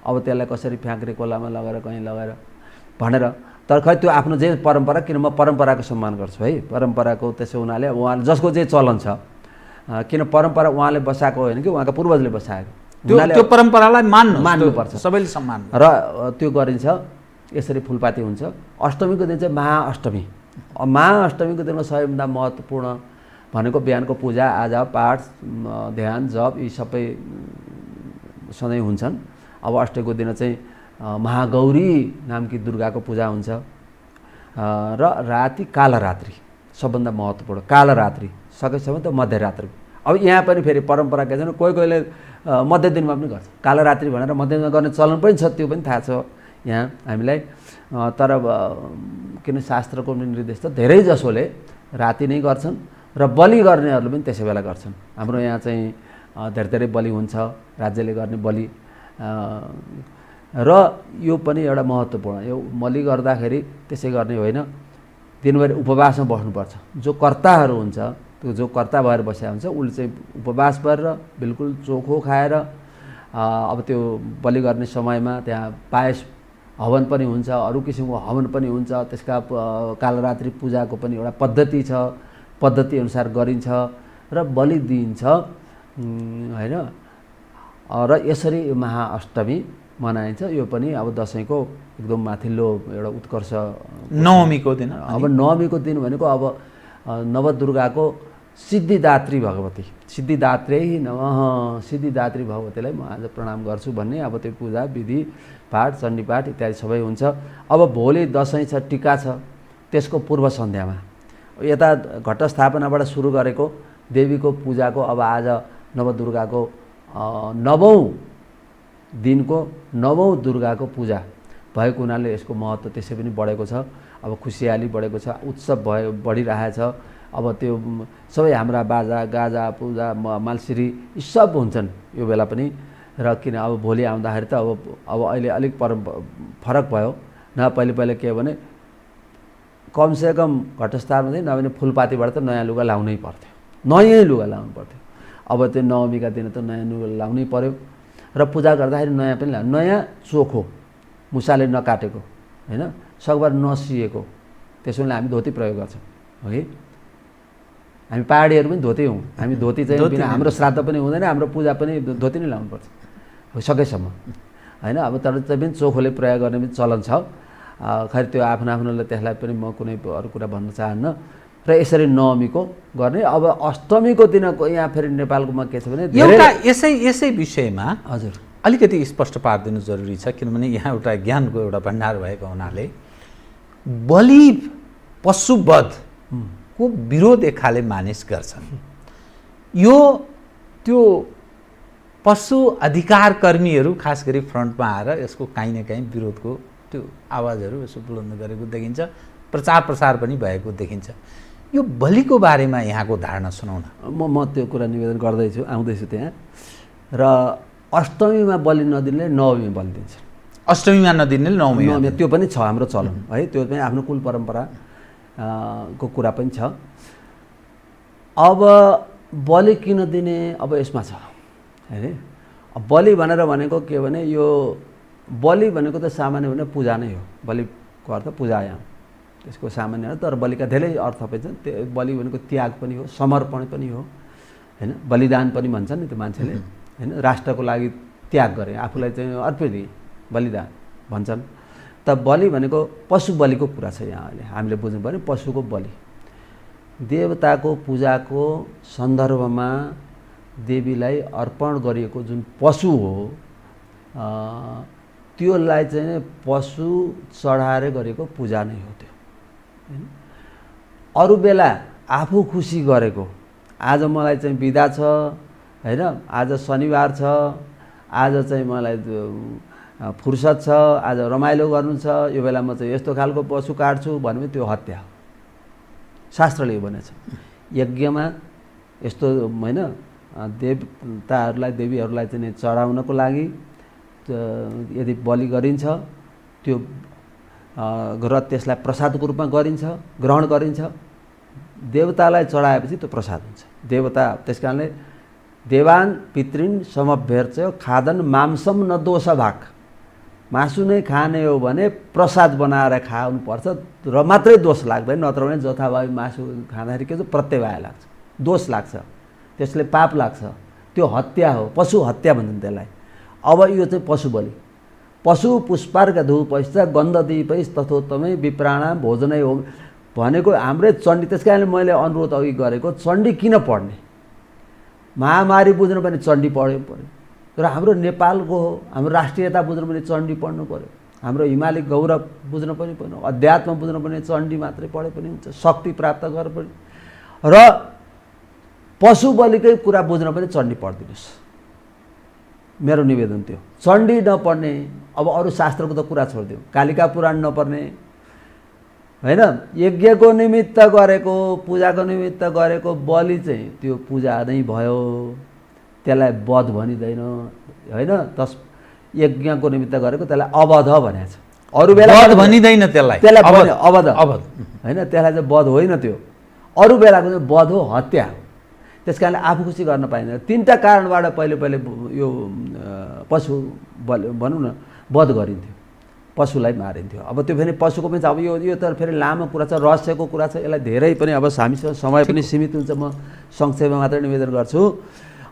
[SPEAKER 7] अब त्यसलाई कसरी फ्याँक्रे खोलामा लगेर कहीँ लगेर भनेर, तर खै त्यो आफ्नो जे परम्परा, किन म परम्पराको सम्मान गर्छु है, परम्पराको त्यसो हुनाले अब उहाँले जसको जे चलन छ, किन परम्परा उहाँले बसाएको होइन कि उहाँका पूर्वजले बसाएको,
[SPEAKER 6] त्यो परम्परालाई
[SPEAKER 7] मान्नुपर्छ,
[SPEAKER 6] सबैले सम्मान
[SPEAKER 7] र त्यो गरिन्छ। यसरी फुलपाती हुन्छ। अष्टमीको दिन चाहिँ महाअष्टमी। महाअष्टमीको दिनमा सबैभन्दा महत्त्वपूर्ण भनेको बिहानको पूजा आजा पाठ ध्यान जप यी सबै सधैँ हुन्छन्। अब अष्टमीको दिन चाहिँ महागौरी नामकी दुर्गाको पूजा हुन्छ र राति कालरात्रि सबभन्दा महत्त्वपूर्ण, कालरात्रि सकेसम्म त मध्यरात्रि। अब यहाँ पनि फेरि परम्परा के छ, कोही कोहीले मध्य दिनमा पनि गर्छ, कालरात्रि भनेर मध्य दिनमा गर्ने चलन पनि छ, त्यो पनि थाहा छ यहाँ हामीलाई। तर किन शास्त्रको निर्देश त धेरै जसोले राति नै गर्छन् र बलि गर्नेहरूले पनि त्यसै बेला गर्छन्। हाम्रो यहाँ चाहिँ धेरै धेरै बलि हुन्छ, राज्यले गर्ने बलि, र यो पनि एउटा महत्त्वपूर्ण। यो बलि गर्दाखेरि त्यसै गर्ने होइन, दिनभरि उपवासमा बस्नुपर्छ। जो कर्ताहरू हुन्छ, त्यो जो कर्ता भएर बसेको हुन्छ उसले चाहिँ उपवास गरेर बिल्कुल चोखो खाएर अब त्यो बलि गर्ने समयमा त्यहाँ पायस हवन पनि हुन्छ, अरू किसिमको हवन पनि हुन्छ। त्यसका कालरात्रि पूजाको पनि एउटा पद्धति छ, पद्धति अनुसार गरिन्छ र बलि दिइन्छ होइन। र यसरी महाअष्टमी मनाइन्छ। यो पनि अब दसैँको एकदम माथिल्लो एउटा उत्कर्ष।
[SPEAKER 6] नवमीको दिन,
[SPEAKER 7] अब नवमीको दिन भनेको अब नवदुर्गाको सिद्धिदात्री भगवती, सिद्धिदात्रै नमः, सिद्धिदात्री भगवतीलाई म आज प्रणाम गर्छु भन्ने अब त्यो पूजा विधि पाठ चण्डीपाठ इत्यादि सबै हुन्छ। अब भोलि दसैँ छ, टिका छ, त्यसको पूर्व सन्ध्यामा यता घटस्थापनाबाट सुरु गरेको देवीको पूजाको अब आज नवदुर्गाको 9औं दिनको 9औं दुर्गाको पूजा भएको हुनाले यसको महत्त्व त्यसै पनि बढेको छ। अब खुसियाली बढेको छ, उत्सव बढिरहेछ। अब त्यो सबै हाम्रा बाजा गाजा पूजा मालसिरी यी सब हुन्छन् यो बेला पनि। र किन अब भोलि आउँदाखेरि त अब अहिले अलिक फरक भयो। न पहिले के भने कमसेकम घटस्थानमा चाहिँ नभए फुलपातीबाट त नयाँ लुगा लाउनै पर्थ्यो, नयाँ लुगा लाउनु पर्थ्यो। अब त्यो नवमीका दिन त नयाँ लुगा लाउनै पर्यो। र पूजा गर्दाखेरि नयाँ पनि नयाँ चोखो, मुसाले नकाटेको होइन, सकभर नसिएको, त्यसो भने हामी धोती प्रयोग गर्छौँ हो कि। हामी पहाडीहरू पनि धोती हौँ, हामी धोती चाहिँ बिना हाम्रो श्राद्ध पनि हुँदैन, हाम्रो पूजा पनि धोती नै लाउनुपर्छ सकेसम्म होइन। अब तर चाहिँ पनि चोखोले प्रयोग गर्ने पनि चलन छ। खै त्यो आफ्नोलाई त्यसलाई पनि म कुनै अरू कुरा भन्न चाहन्न। र यसरी नवमीको गर्ने। अब अष्टमीको दिनको यहाँ फेरि नेपालकोमा के छ भने
[SPEAKER 6] एउटा यसै विषयमा
[SPEAKER 7] हजुर
[SPEAKER 6] अलिकति स्पष्ट पारिदिनु जरुरी छ, किनभने यहाँ एउटा ज्ञानको एउटा भण्डार भएको हुनाले बलि पशुवधको विरोध एकाले मानिस गर्छन्। यो त्यो पशु अधिकार कर्मीहरू खास गरी फ्रन्टमा आएर यसको काहीँ न काहीँ विरोधको त्यो आवाजहरू यसो बुलन्द गरेको देखिन्छ, प्रचार प्रसार पनि भएको देखिन्छ। यो बलिको बारेमा यहाँको धारणा सुनाउन।
[SPEAKER 7] म त्यो कुरा निवेदन गर्दैछु, आउँदैछु त्यहाँ। र अष्टमीमा बलि नदिने नवमीमा बलि दिन्छ,
[SPEAKER 6] अष्टमीमा नदिने नवमीमा,
[SPEAKER 7] त्यो पनि छ हाम्रो चलन है। त्यो पनि आफ्नो कुल परम्परा को कुरा पनि छ। अब बलि किन दिने अब यसमा छ होइन। बलि भनेको के भने यो बलि भनेको त सामान्य भने पूजा नै हो। बलिको अर्थ पूजायाम, त्यसको सामान्य तर बलिका धेरै अर्थ पनि छन्। त्यो बलि भनेको त्याग पनि हो, समर्पण पनि हो होइन। बलिदान पनि भन्छन् नि त्यो मान्छेले होइन। राष्ट्रको लागि त्याग गरे, आफूलाई चाहिँ अर्पित दिए, बलिदान भन्छन्। त बलि भनेको पशु बलिको कुरा छ यहाँ अहिले हामीले बुझ्नु पर्ने। पशुको बलि देवताको पूजाको सन्दर्भमा देवीलाई अर्पण गरिएको जुन पशु हो त्योलाई चाहिँ पशु चढाएर गरेको पूजा नै हो त्यो हैन। अरू बेला आफू खुसी गरेको, आज मलाई चाहिँ बिदा छ हैन, आज शनिबार छ, आज चाहिँ मलाई फुर्सद छ, आज रमाइलो गर्नु छ, यो बेला म चाहिँ यस्तो खालको पशु काट्छु भन्ने त्यो हत्या हो। शास्त्रले यो भनेछ। यज्ञमा यस्तो हैन देवताहरूलाई देवीहरूलाई चाहिँ चढाउनको लागि यदि बलि गरिन्छ त्यो र त्यसलाई प्रसादको रूपमा गरिन्छ, ग्रहण गरिन्छ, देवतालाई चढाएपछि त्यो प्रसाद हुन्छ। देवता त्यसकारणले देवान पितृन समभ्यर्च्य खादन मांसम न दोष भाग, मासु नै खाने हो भने प्रसाद बनाएर खानुपर्छ र मात्रै दोष लाग्दैन, नत्र भने जथाभावी मासु खाँदाखेरि के छ प्रत्यवाय लाग्छ, दोष लाग्छ, त्यसले पाप लाग्छ, त्यो हत्या हो, पशु हत्या भन्छन् त्यसलाई। अब यो चाहिँ पशु बलि। पशु पुष्पार्घ धूपैश्च गन्धदीपैश्च तथोत्तमै विप्राणाम भोजनै हो भनेको हाम्रै चण्डी। त्यस कारणले मैले अनुरोध अघि गरेको चण्डी किन पढ्ने, महामारी बुझ्नु पनि चण्डी पढ्नु पर्यो। तर हाम्रो नेपालको हो, हाम्रो राष्ट्रियता बुझ्नु पनि चण्डी पढ्नु पर्यो, हाम्रो हिमाली गौरव बुझ्नु पनि पर्यो, अध्यात्म बुझ्नु पनि चण्डी मात्रै पढे पनि हुन्छ, शक्ति प्राप्त गर्नु पनि। र पशु बलिकै कुरा बुझ्न पनि चण्डी पढिदिनुहोस्, मेरो निवेदन त्यो। चण्डी नपढ्ने, अब अरू शास्त्रको त कुरा छोडिदिउँ, कालिका पुराण नपढ्ने हैन, यज्ञको निमित्त गरेको पूजाको निमित्त गरेको बलि चाहिँ त्यो पूजा नै भयो, त्यसलाई वध भनिँदैन हैन। तस यज्ञको निमित्त गरेको त्यसलाई अवध भनेको छ। अरू बेला
[SPEAKER 6] वध भनिँदैन, त्यसलाई
[SPEAKER 7] अवध
[SPEAKER 6] अवध
[SPEAKER 7] हैन, त्यसलाई चाहिँ वध होइन, त्यो अरू बेलाको चाहिँ वध हो, हत्या हो। त्यस कारणले आफू खुसी गर्न पाइँदैन। तीनटा कारणबाट पहिले यो पशु भनौँ न वध गरिन्थ्यो, पशुलाई मारिन्थ्यो। अब त्यो फेरि पशुको पनि छ। अब यो त फेरि लामो कुरा छ, रहस्यको कुरा छ, यसलाई धेरै पनि अब हामीसँग समय पनि सीमित हुन्छ, म संक्षेपमा मात्रै निवेदन गर्छु।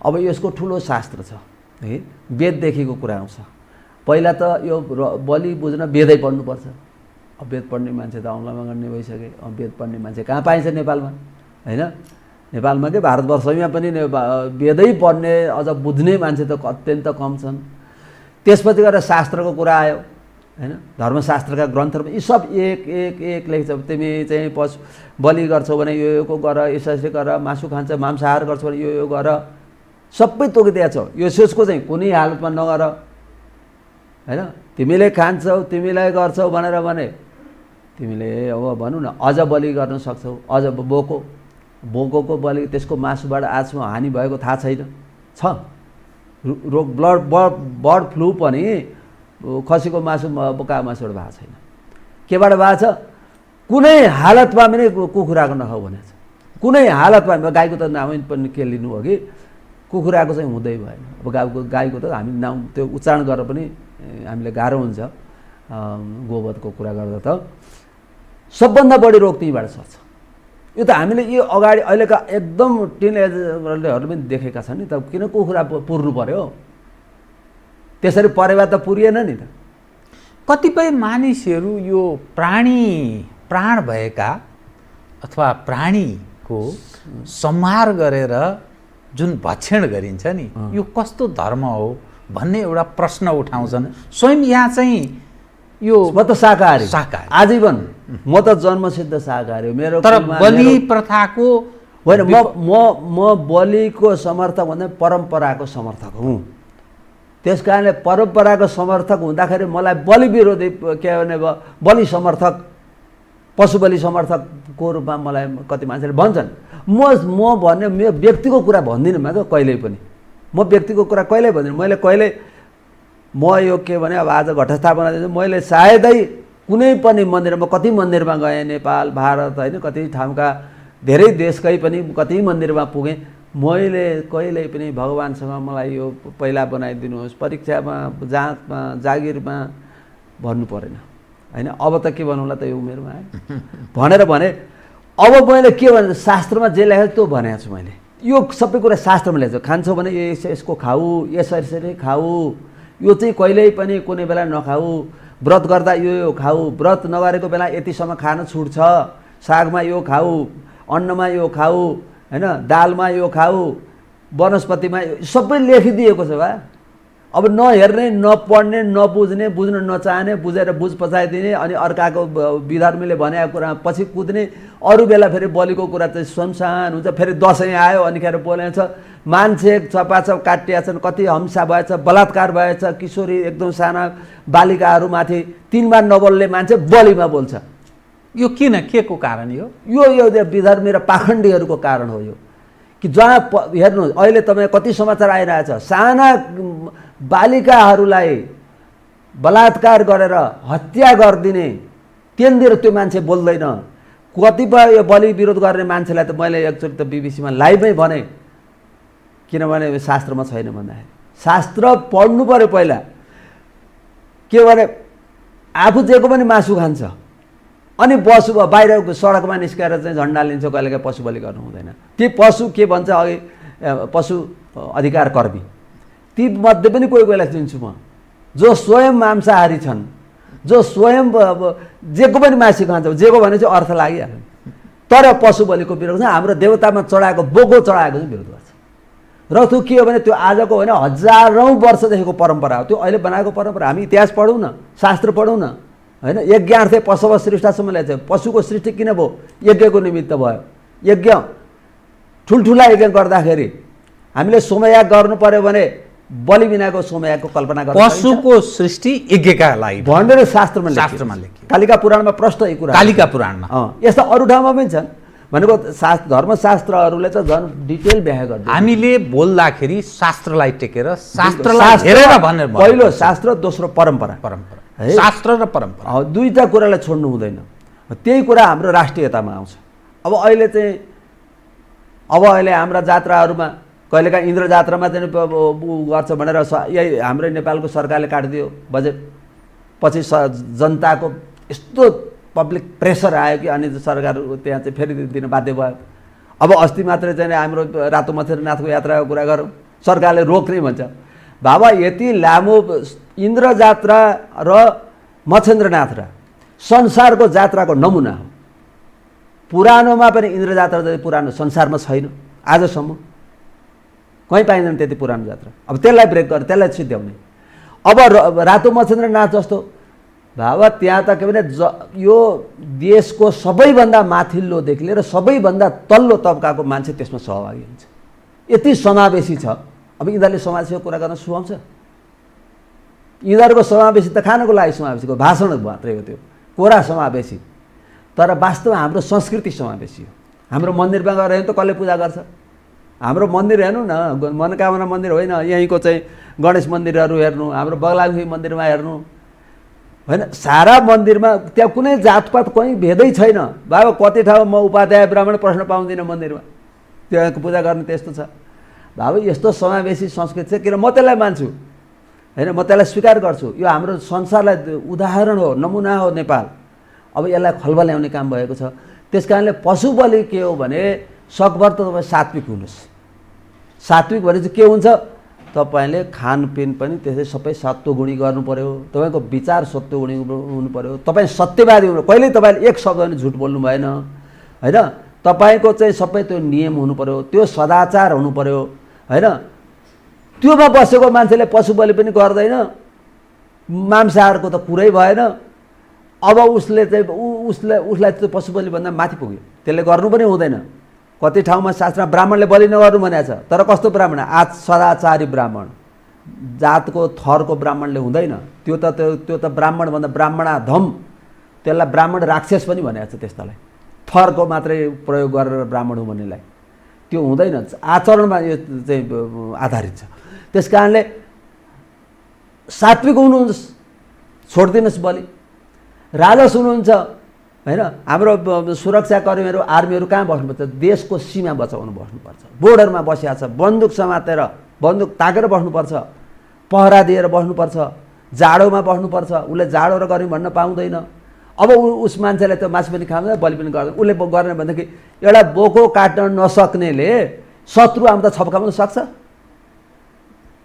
[SPEAKER 7] अब यसको ठुलो शास्त्र छ है, वेददेखिको कुरा आउँछ। पहिला त यो बलि बुझ्न वेदै पढ्नुपर्छ। अब वेद पढ्ने मान्छे त औँलामा गर्ने भइसके, अब वेद पढ्ने मान्छे कहाँ पाइन्छ नेपालमा हैन। नेपालमा के भारतवर्षमा पनि वेदै पढ्ने अझ बुझ्ने मान्छे त अत्यन्त कम छन्। त्यसपछि गएर शास्त्रको कुरा आयो, होइन धर्मशास्त्रका ग्रन्थहरूमा यी सब एक एक एक लेख्छ तिमी चाहिँ पशु बलि गर्छौ भने यो गर यसरी गर मासु खान्छ मांसाहार गर्छौ भने यो गर सबै तोकिदिएको छ यो सोचको चाहिँ कुनै हालतमा नगर होइन तिमीले खान्छौ तिमीलाई गर्छौ भनेर भने तिमीले अब भनौँ न अझ बलि गर्न सक्छौ अझ बोकोको बलि त्यसको मासुबाट आजसम्म हानि भएको थाहा छैन छ रोग बर्ड फ्लू पनि खसीको मासु बोका मासुबाट भएको छैन केबाट भएको छ कुनै हालतमा पनि कुखुराको नखाऊ भनेको छ कुनै हालतमा गाईको त नामै पनि के लिनु हो कि कुखुराको चाहिँ हुँदै भएन अब गाईको त हामी नाम त्यो उच्चारण गरेर पनि हामीले गाह्रो हुन्छ गोवधको कुरा गर्दा त सबभन्दा बढी रोग त्यहीँबाट सर्छ यो त हामीले यो अगाडि अहिलेका एकदम टिनएजरहरूले पनि देखेका छन् नि त किन कुखुरा पुर्नु पर्यो त्यसरी परेवा त पुरिएन नि त
[SPEAKER 6] कतिपय मानिसहरू यो प्राण भएका अथवा प्राणीको संहार गरेर जुन भक्षण गरिन्छ नि यो कस्तो धर्म हो भन्ने एउटा प्रश्न उठाउँछन् स्वयं यहाँ चाहिँ यो
[SPEAKER 7] म त शाकाहारी आजीवन म त जन्मसिद्ध शाकाहारी हो मेरो
[SPEAKER 6] तर बलि प्रथाको
[SPEAKER 7] होइन म बलिको समर्थक भन्दा परम्पराको समर्थक हुँ त्यस कारणले परम्पराको समर्थक हुँदाखेरि मलाई बलि विरोधी के भने बलि समर्थक पशु बलि समर्थकको रूपमा मलाई कति मान्छेले भन्छन् म भन्ने मेरो व्यक्तिको कुरा भन्दिनँ म कहिल्यै पनि म व्यक्तिको कुरा कहिल्यै भन्दिनँ मैले कहिले म यो के भने अब आज घटस्थापना दिन्छु मैले सायदै कुनै पनि मन्दिरमा कति मन्दिरमा गएँ नेपाल भारत होइन कति ठाउँका धेरै देशकै पनि कति मन्दिरमा पुगेँ मैले कहिल्यै पनि भगवान्सँग मलाई यो पहिला बनाइदिनुहोस् परीक्षामा जाँचमा जागिरमा भन्नु परेन होइन अब त के भन्नुला त यो उमेरमा भनेर भने अब मैले के भने शास्त्रमा जे लेखेको त्यो भनेको छु मैले यो सबै कुरा शास्त्रमा लेख्छ खान्छौ भने यसको खाऊ यसरी खाऊ यो चाहिँ कहिल्यै पनि कुनै बेला नखाऊ व्रत गर्दा यो खाऊ व्रत नगरेको बेला यतिसम्म खान छुट छ सागमा यो खाऊ अन्नमा यो खाऊ होइन दालमा यो खाऊ वनस्पतिमा सबै लेखिदिएको छ बा अब नहेर्ने नपढ्ने नबुझ्ने बुझ्न नचाहने बुझेर बुझ पचाइदिने अनि अर्काको विधर्मीले भनेको कुरा पछि कुद्ने अरू बेला फेरि बलिको कुरा चाहिँ सुनसान हुन्छ फेरि दसैँ आयो अनिखेर बोलेछ मान्छे चपाचप काटिया छन् कति हिंसा भएछ बलात्कार भएछ किशोरी एकदम साना बालिकाहरूमाथि 3 बार नबोल्ने मान्छे बलिमा बोल्छ
[SPEAKER 6] यो किन के को कारण यो
[SPEAKER 7] विधर्मी र पाखण्डीहरूको कारण हो यो कि जहाँ हेर्नु अहिले तपाईँ कति समाचार आइरहेछ साना बालिकाहरूलाई बलात्कार गरेर हत्या गरिदिने त्यहाँनिर त्यो मान्छे बोल्दैन कतिपय यो बलि विरोध गर्ने मान्छेलाई त मैले एकचोटि त बिबिसीमा लाइभमै भने किनभने शास्त्रमा छैन भन्दाखेरि शास्त्र पढ्नु पर्यो पहिला के भने आफू जेको पनि मासु खान्छ अनि पशु बाहिर सडकमा निस्केर चाहिँ झन्डा लिन्छ कहिलेकाहीँ पशु बलि गर्नु हुँदैन ती पशु के भन्छ अघि पशु अधिकार कर्मी ती मध्ये पनि कोही कोहीलाई चिन्छु म जो स्वयं मांसाहारी छन् जो स्वयं जेको पनि मासु खान्छ जेको भने चाहिँ अर्थ लागिहाल्यो तर पशु बलिको विरोध छ हाम्रो देवतामा चढाएको बोको चढाएको चाहिँ विरोध गर्छ र त्यो के हो भने त्यो आजको होइन हजारौँ वर्षदेखिको परम्परा हो त्यो अहिले बनाएको परम्परा हामी इतिहास पढौँ न शास्त्र पढौँ न होइन यज्ञार्थे पशव सृष्टासम्म ल्याएको छ पशुको सृष्टि किन भयो यज्ञको निमित्त भयो यज्ञ ठुल्ठुला यज्ञ गर्दाखेरि हामीले सोमयाग गर्नु पर्यो भने बलि बिनाको सोमयागको कल्पना गर्नु
[SPEAKER 6] पशुको सृष्टि यज्ञका लागि
[SPEAKER 7] भनेर शास्त्रमा लेखिएको कालिका पुराणमा प्रष्ट यही कुरा
[SPEAKER 6] कालिका पुराणमा
[SPEAKER 7] यस्ता अरू ठाउँमा पनि छन् भनेको धर्मशास्त्रहरूले त झन् डिटेल व्याख्या गर्छ
[SPEAKER 6] हामीले बोल्दाखेरि शास्त्रलाई टेकेर शास्त्रलाई हेरेर भनेर
[SPEAKER 7] पहिलो शास्त्र दोस्रो परम्परा
[SPEAKER 6] शास्त्र र परम्परा
[SPEAKER 7] दुईटा कुरालाई छोड्नु हुँदैन त्यही कुरा हाम्रो राष्ट्रियतामा आउँछ अब अहिले हाम्रा जात्राहरूमा कहिलेकाहीँ इन्द्र जात्रामा चाहिँ गर्छ भनेर यही हाम्रै नेपालको सरकारले काटिदियो बजेट पछि जनताको यस्तो पब्लिक प्रेसर आयो कि अनि सरकार त्यहाँ चाहिँ फेरि दिन बाध्य भयो अब अस्ति मात्रै चाहिँ हाम्रो रातो मच्छरनाथको यात्राको कुरा गरौँ सरकारले रोक्ने भन्छ बाबा यति लामो इन्द्र जात्रा र मच्छेन्द्रनाथ र संसारको जात्राको नमुना हो पुरानोमा पनि इन्द्र जात्रा जति पुरानो संसारमा छैन आजसम्म कहीँ पाइँदैन त्यति पुरानो जात्रा अब त्यसलाई ब्रेक गरेर त्यसलाई सिद्ध्याउने अब रातो मच्छेन्द्रनाथ जस्तो भावा त्यहाँ त के भने यो देशको सबैभन्दा माथिल्लोदेखि लिएर सबैभन्दा तल्लो तबकाको मान्छे त्यसमा सहभागी हुन्छ। यति समावेशी छ। अब यिनीहरूले समावेशीको कुरा गर्न सुहाउँछ? यिनीहरूको समावेशी त खानको लागि समावेशीको भाषण मात्रै हो, त्यो कोरा समावेशी। तर वास्तवमा हाम्रो संस्कृति समावेशी हो। हाम्रो मन्दिरमा गएर हेर्नु त कसले पूजा गर्छ? हाम्रो मन्दिर हेर्नु न, मनोकामना मन्दिर होइन, यहीँको चाहिँ गणेश मन्दिरहरू हेर्नु, हाम्रो बगलामुखी मन्दिरमा हेर्नु होइन, सारा मन्दिरमा त्यहाँ कुनै जातपात कहीँ भेदै छैन। बाबा कति ठाउँमा म उपाध्याय ब्राह्मण प्रश्न पाउँदिनँ मन्दिरमा, त्यहाँको पूजा गर्ने त्यस्तो छ। बाबा यस्तो समावेशी संस्कृति छ, किन म त्यसलाई मान्छु होइन, म त्यसलाई स्वीकार गर्छु। यो हाम्रो संसारलाई उदाहरण हो, नमुना हो नेपाल। अब यसलाई खलबल ल्याउने काम भएको छ। त्यस कारणले पशु बलि के हो भने सकभर त तपाईँ सात्विक हुनुहोस्। सात्विक भने चाहिँ के हुन्छ? तपाईँले खानपिन पनि त्यसै सबै सत्वगुणी गर्नु पऱ्यो, तपाईँको विचार सत्वगुणी हुनु पऱ्यो, तपाईँ सत्यवादी हुनु, कहिल्यै तपाईँले एक शब्द पनि झुट बोल्नु भएन होइन, तपाईँको चाहिँ सबै त्यो नियम हुनु पऱ्यो, त्यो सदाचार हुनु पऱ्यो होइन। त्योमा बसेको मान्छेले पशु बलि पनि गर्दैन, मांसाहारको त कुरै भएन। अब उसले चाहिँ उसलाई त्यो पशु बलिभन्दा माथि पुग्यो, त्यसले गर्नु पनि हुँदैन। कति ठाउँमा शास्त्रमा ब्राह्मणले बलि नगर्नु भनेको छ, तर कस्तो ब्राह्मण? सदाचारी ब्राह्मण, जातको थरको ब्राह्मणले हुँदैन। त्यो त ब्राह्मणभन्दा ब्राह्मणाधम, त्यसलाई ब्राह्मण राक्षस पनि भनेको छ। त्यस्तालाई थरको मात्रै प्रयोग गरेर ब्राह्मण हो भन्नेलाई त्यो हुँदैन। आचरणमा यो चाहिँ आधारित छ। त्यस कारणले सात्विक हुनुहुन्छ, छोडिदिनुहोस् बलि। राजस हुनुहुन्छ होइन, हाम्रो सुरक्षाकर्मीहरू आर्मीहरू कहाँ बस्नुपर्छ? देशको सीमा बचाउनु बस्नुपर्छ। बोर्डरमा बसिया छ, बन्दुक समातेर बन्दुक ताकेर बस्नुपर्छ, पहरा दिएर बस्नुपर्छ, जाडोमा बस्नुपर्छ। उसले जाडो र गर्मी भन्न पाउँदैन। अब उस मान्छेले त मासु पनि खाँदैन, बलि पनि गर्दैन। उसले गरेन भनेदेखि एउटा बोको काट्न नसक्नेले शत्रु आउँदा छप्काउन सक्छ?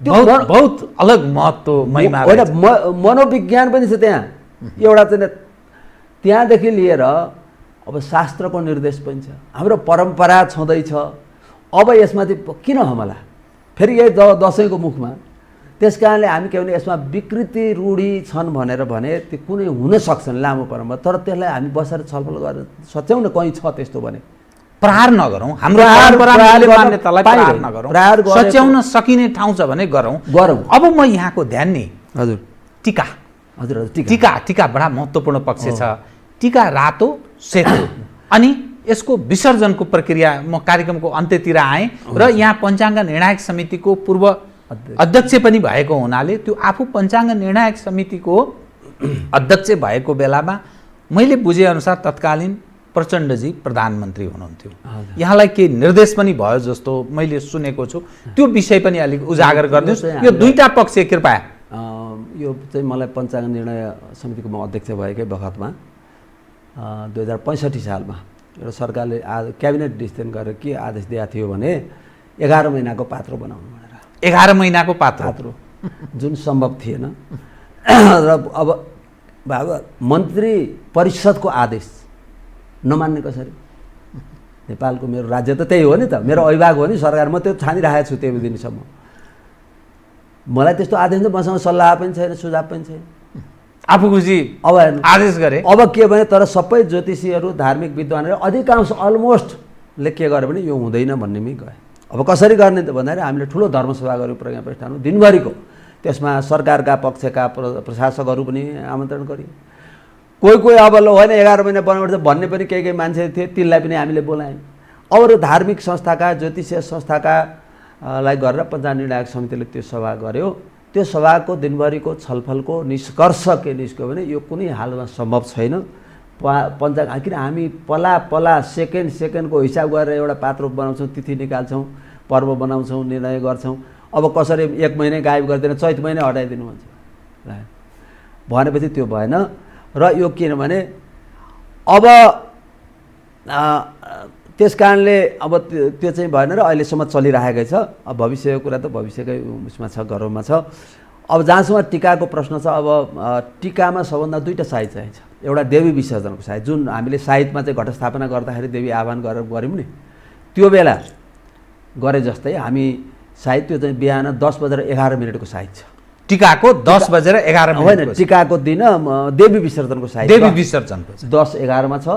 [SPEAKER 6] बहुत अलग महत्त्व महिमा
[SPEAKER 7] होइन, मनोविज्ञान पनि छ त्यहाँ। एउटा चाहिँ त्यहाँदेखि लिएर अब शास्त्रको निर्देश पनि छ, हाम्रो परम्परा छँदैछ। अब यसमाथि किन हमला? फेरि यही दसैँको मुखमा। त्यस कारणले हामी के भने यसमा विकृति रूढी छन् भनेर भने त्यो कुनै हुन सक्छन् लामो परम्परा, तर त्यसलाई हामी बसेर छलफल गरेर सच्याउँ न कहीँ छ त्यस्तो भने।
[SPEAKER 6] प्रहार नगरौँ, हाम्रो परम्पराले मान्यतालाई प्रहार नगरौँ, सच्याउन सकिने ठाउँ छ भने गरौँ। अब म यहाँको ध्यान नि
[SPEAKER 7] हजुर
[SPEAKER 6] टीका,
[SPEAKER 7] हजुर
[SPEAKER 6] टीका बडा महत्त्वपूर्ण पक्ष छ। टीका रातो सेतो, अनि यसको विसर्जनको प्रक्रिया म कार्यक्रमको अन्त्यतिर आएँ र यहाँ पञ्चाङ्ग निर्णायक समितिको पूर्व अध्यक्ष पनि भएको हुनाले त्यो आफू पञ्चाङ्ग निर्णायक समितिको अध्यक्ष भएको बेलामा मैले बुझेअनुसार तत्कालीन प्रचण्डजी प्रधानमन्त्री हुनुहुन्थ्यो। यहाँलाई के निर्देश पनि भयो जस्तो मैले सुनेको छु, त्यो विषय पनि अलिक उजागर गरिदिनुहोस्। यो दुईटा पक्ष कृपया।
[SPEAKER 7] यो चाहिँ मलाई पञ्चाङ्ग निर्णय समितिको म अध्यक्ष भएकै बखतमा 2065 सालमा एउटा सरकारले क्याबिनेट डिसिजन गरेर के आदेश दिएको थियो भने 11 महिनाको पात्रो बनाउनु भनेर।
[SPEAKER 6] 11 महिनाको पात्रो
[SPEAKER 7] जुन सम्भव थिएन। र अब बाबा मन्त्री परिषदको आदेश नमान्ने कसरी? नेपालको मेरो राज्य त त्यही हो नि त, मेरो अभिभावक हो नि सरकार, म त्यो छानिरहेको छु त्यही दिनसम्म। मलाई त्यस्तो आदेश त मसँग सल्लाह पनि छैन, सुझाव पनि छैन।
[SPEAKER 6] आफू खुसी अब आदेश गरे।
[SPEAKER 7] अब के भने तर सबै ज्योतिषीहरू धार्मिक विद्वानहरू अधिकांश अलमोस्टले के गर्यो भने यो हुँदैन भन्नेमै गए। अब कसरी गर्ने त भन्दाखेरि हामीले ठुलो धर्मसभा गऱ्यौँ प्रज्ञा प्रतिष्ठानमा दिनभरिको। त्यसमा सरकारका पक्षका प्रशासकहरू पनि आमन्त्रण गरियो। कोही अब ल होइन 11 महिना बनाउनुपर्छ भन्ने पनि केही मान्छे थिए, तिनलाई पनि हामीले बोलायौँ। अरू धार्मिक संस्थाका ज्योतिषीय संस्थाका लाई गरेर पञ्चाङ्ग निर्णायक समितिले त्यो सभा गर्यो। त्यो सभाको दिनभरिको छलफलको निष्कर्ष के निस्क्यो भने यो कुनै हालमा सम्भव छैन। पञ्चाङ्ग किन हामी पला सेकेन्डको हिसाब गरेर एउटा पात्रो बनाउँछौँ, तिथि निकाल्छौँ, पर्व बनाउँछौँ, निर्णय गर्छौँ। अब कसरी 1 महिना गायब गरिदिन, चैत महिना हटाइदिनु भन्छ भनेपछि त्यो भएन। र यो किनभने अब त्यस कारणले अब त्यो चाहिँ भएन र अहिलेसम्म चलिरहेकै छ। अब भविष्यको कुरा त भविष्यकै उसमा छ, गौरवमा छ। अब जहाँसम्म टीकाको प्रश्न छ, अब टीकामा सबभन्दा दुईवटा साइत चाहिन्छ। एउटा देवी विसर्जनको साइत, जुन हामीले साइतमा चाहिँ घटस्थापना गर्दाखेरि देवी आह्वान गरेर गऱ्यौँ नि, त्यो बेला गरे जस्तै हामी साइत त्यो चाहिँ बिहान 10 बजेर 11 मिनटको साइत छ
[SPEAKER 6] टिकाको 10 बजेर 11
[SPEAKER 7] होइन,
[SPEAKER 6] मिनेट
[SPEAKER 7] टिकाको दिन देवी विसर्जनको सायद
[SPEAKER 6] देवी विसर्जनको
[SPEAKER 7] 10-11 छ।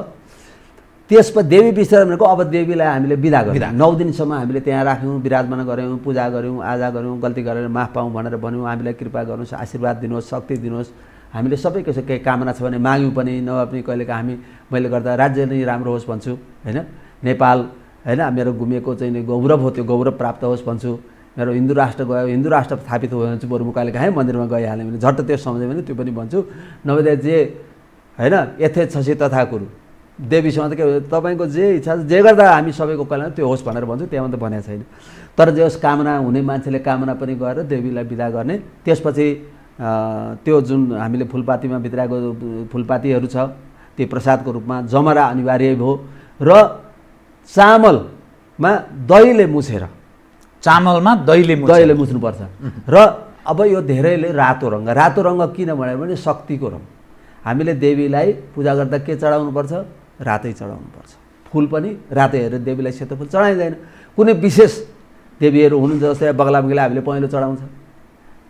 [SPEAKER 7] त्यसपछि देवी विसर्जनको अब देवीलाई हामीले बिदा गऱ्यौँ, 9 दिनसम्म हामीले त्यहाँ राख्यौँ, विराजमान गऱ्यौँ, पूजा गऱ्यौँ, आजा गऱ्यौँ, गल्ती गरेर माफ पाऊँ भनेर भन्यौँ, हामीलाई कृपा गर्नुहोस्, आशीर्वाद दिनुहोस्, शक्ति दिनुहोस्, हामीले सबैको केही कामना छ भने माग्यौँ पनि, नभए पनि कहिलेका हामी मैले गर्दा राज्य नै राम्रो होस् भन्छु होइन, नेपाल होइन मेरो गुमेको चाहिँ गौरव हो, त्यो गौरव प्राप्त होस् भन्छु, मेरो हिन्दू राष्ट्र गयो, हिन्दू राष्ट्र स्थापित हो भने चाहिँ बरु म कहिले काहीँ मन्दिरमा गइहालेँ भने झट्ट त्यो सम्झ्यो भने त्यो पनि भन्छु, नभए जे होइन यथे छसी तथा कुरु देवीसँग त के तपाईँको जे इच्छा छ जे गर्दा हामी सबैको कल्याण त्यो होस् भनेर भन्छु, त्यहाँ त भनेको छैन। तर जे होस् कामना हुने मान्छेले कामना पनि गरेर देवीलाई बिदा गर्ने। त्यसपछि त्यो जुन हामीले फुलपातीमा भित्राएको फुलपातीहरू छ त्यो प्रसादको रूपमा जमरा अनिवार्य भयो र चामलमा दहीले मुछेर,
[SPEAKER 6] चामलमा दहीले
[SPEAKER 7] मुछ्नुपर्छ। र अब यो धेरैले रातो रङ्ग किन भन्यो भने शक्तिको रङ। हामीले देवीलाई पूजा गर्दा के चढाउनुपर्छ? रातै चढाउनुपर्छ। फुल पनि रातै हेरेर देवीलाई सेतो फुल चढाइँदैन। कुनै विशेष देवीहरू हुनुहुन्छ जस्तै बगलामुखीलाई हामीले पहेँलो चढाउँछ,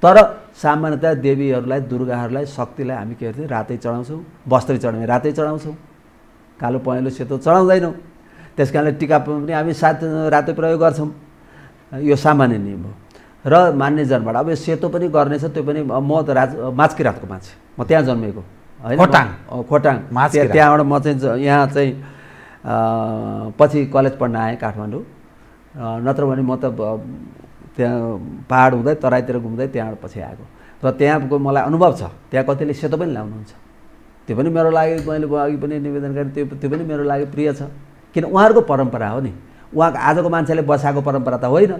[SPEAKER 7] तर सामान्यतया देवीहरूलाई दुर्गाहरूलाई शक्तिलाई हामी के गर्छौँ? रातै चढाउँछौँ। वस्त्रै चढाउने रातै चढाउँछौँ, कालो पहेँलो सेतो चढाउँदैनौँ। त्यस कारणले टिका पनि हामी रातै प्रयोग गर्छौँ, यो सामान्य नियम हो। र मान्ने जनबाट अब यो सेतो पनि गर्नेछ, त्यो पनि म त माचकिरातको मान्छे, म त्यहाँ जन्मेको होइन, खोटाङ त्यहाँबाट म चाहिँ यहाँ चाहिँ पछि कलेज पढ्न आएँ काठमाडौँ, नत्र भने म त त्यहाँ पहाड हुँदै तराईतिर घुम्दै त्यहाँबाट पछि आएको। र त्यहाँको मलाई अनुभव छ, त्यहाँ कतिले सेतो पनि लाउनुहुन्छ, त्यो पनि मेरो लागि मैले अघि पनि निवेदन गरेँ, त्यो पनि मेरो लागि प्रिय छ, किन उहाँहरूको परम्परा हो नि। उहाँको आजको मान्छेले बसाएको परम्परा त होइन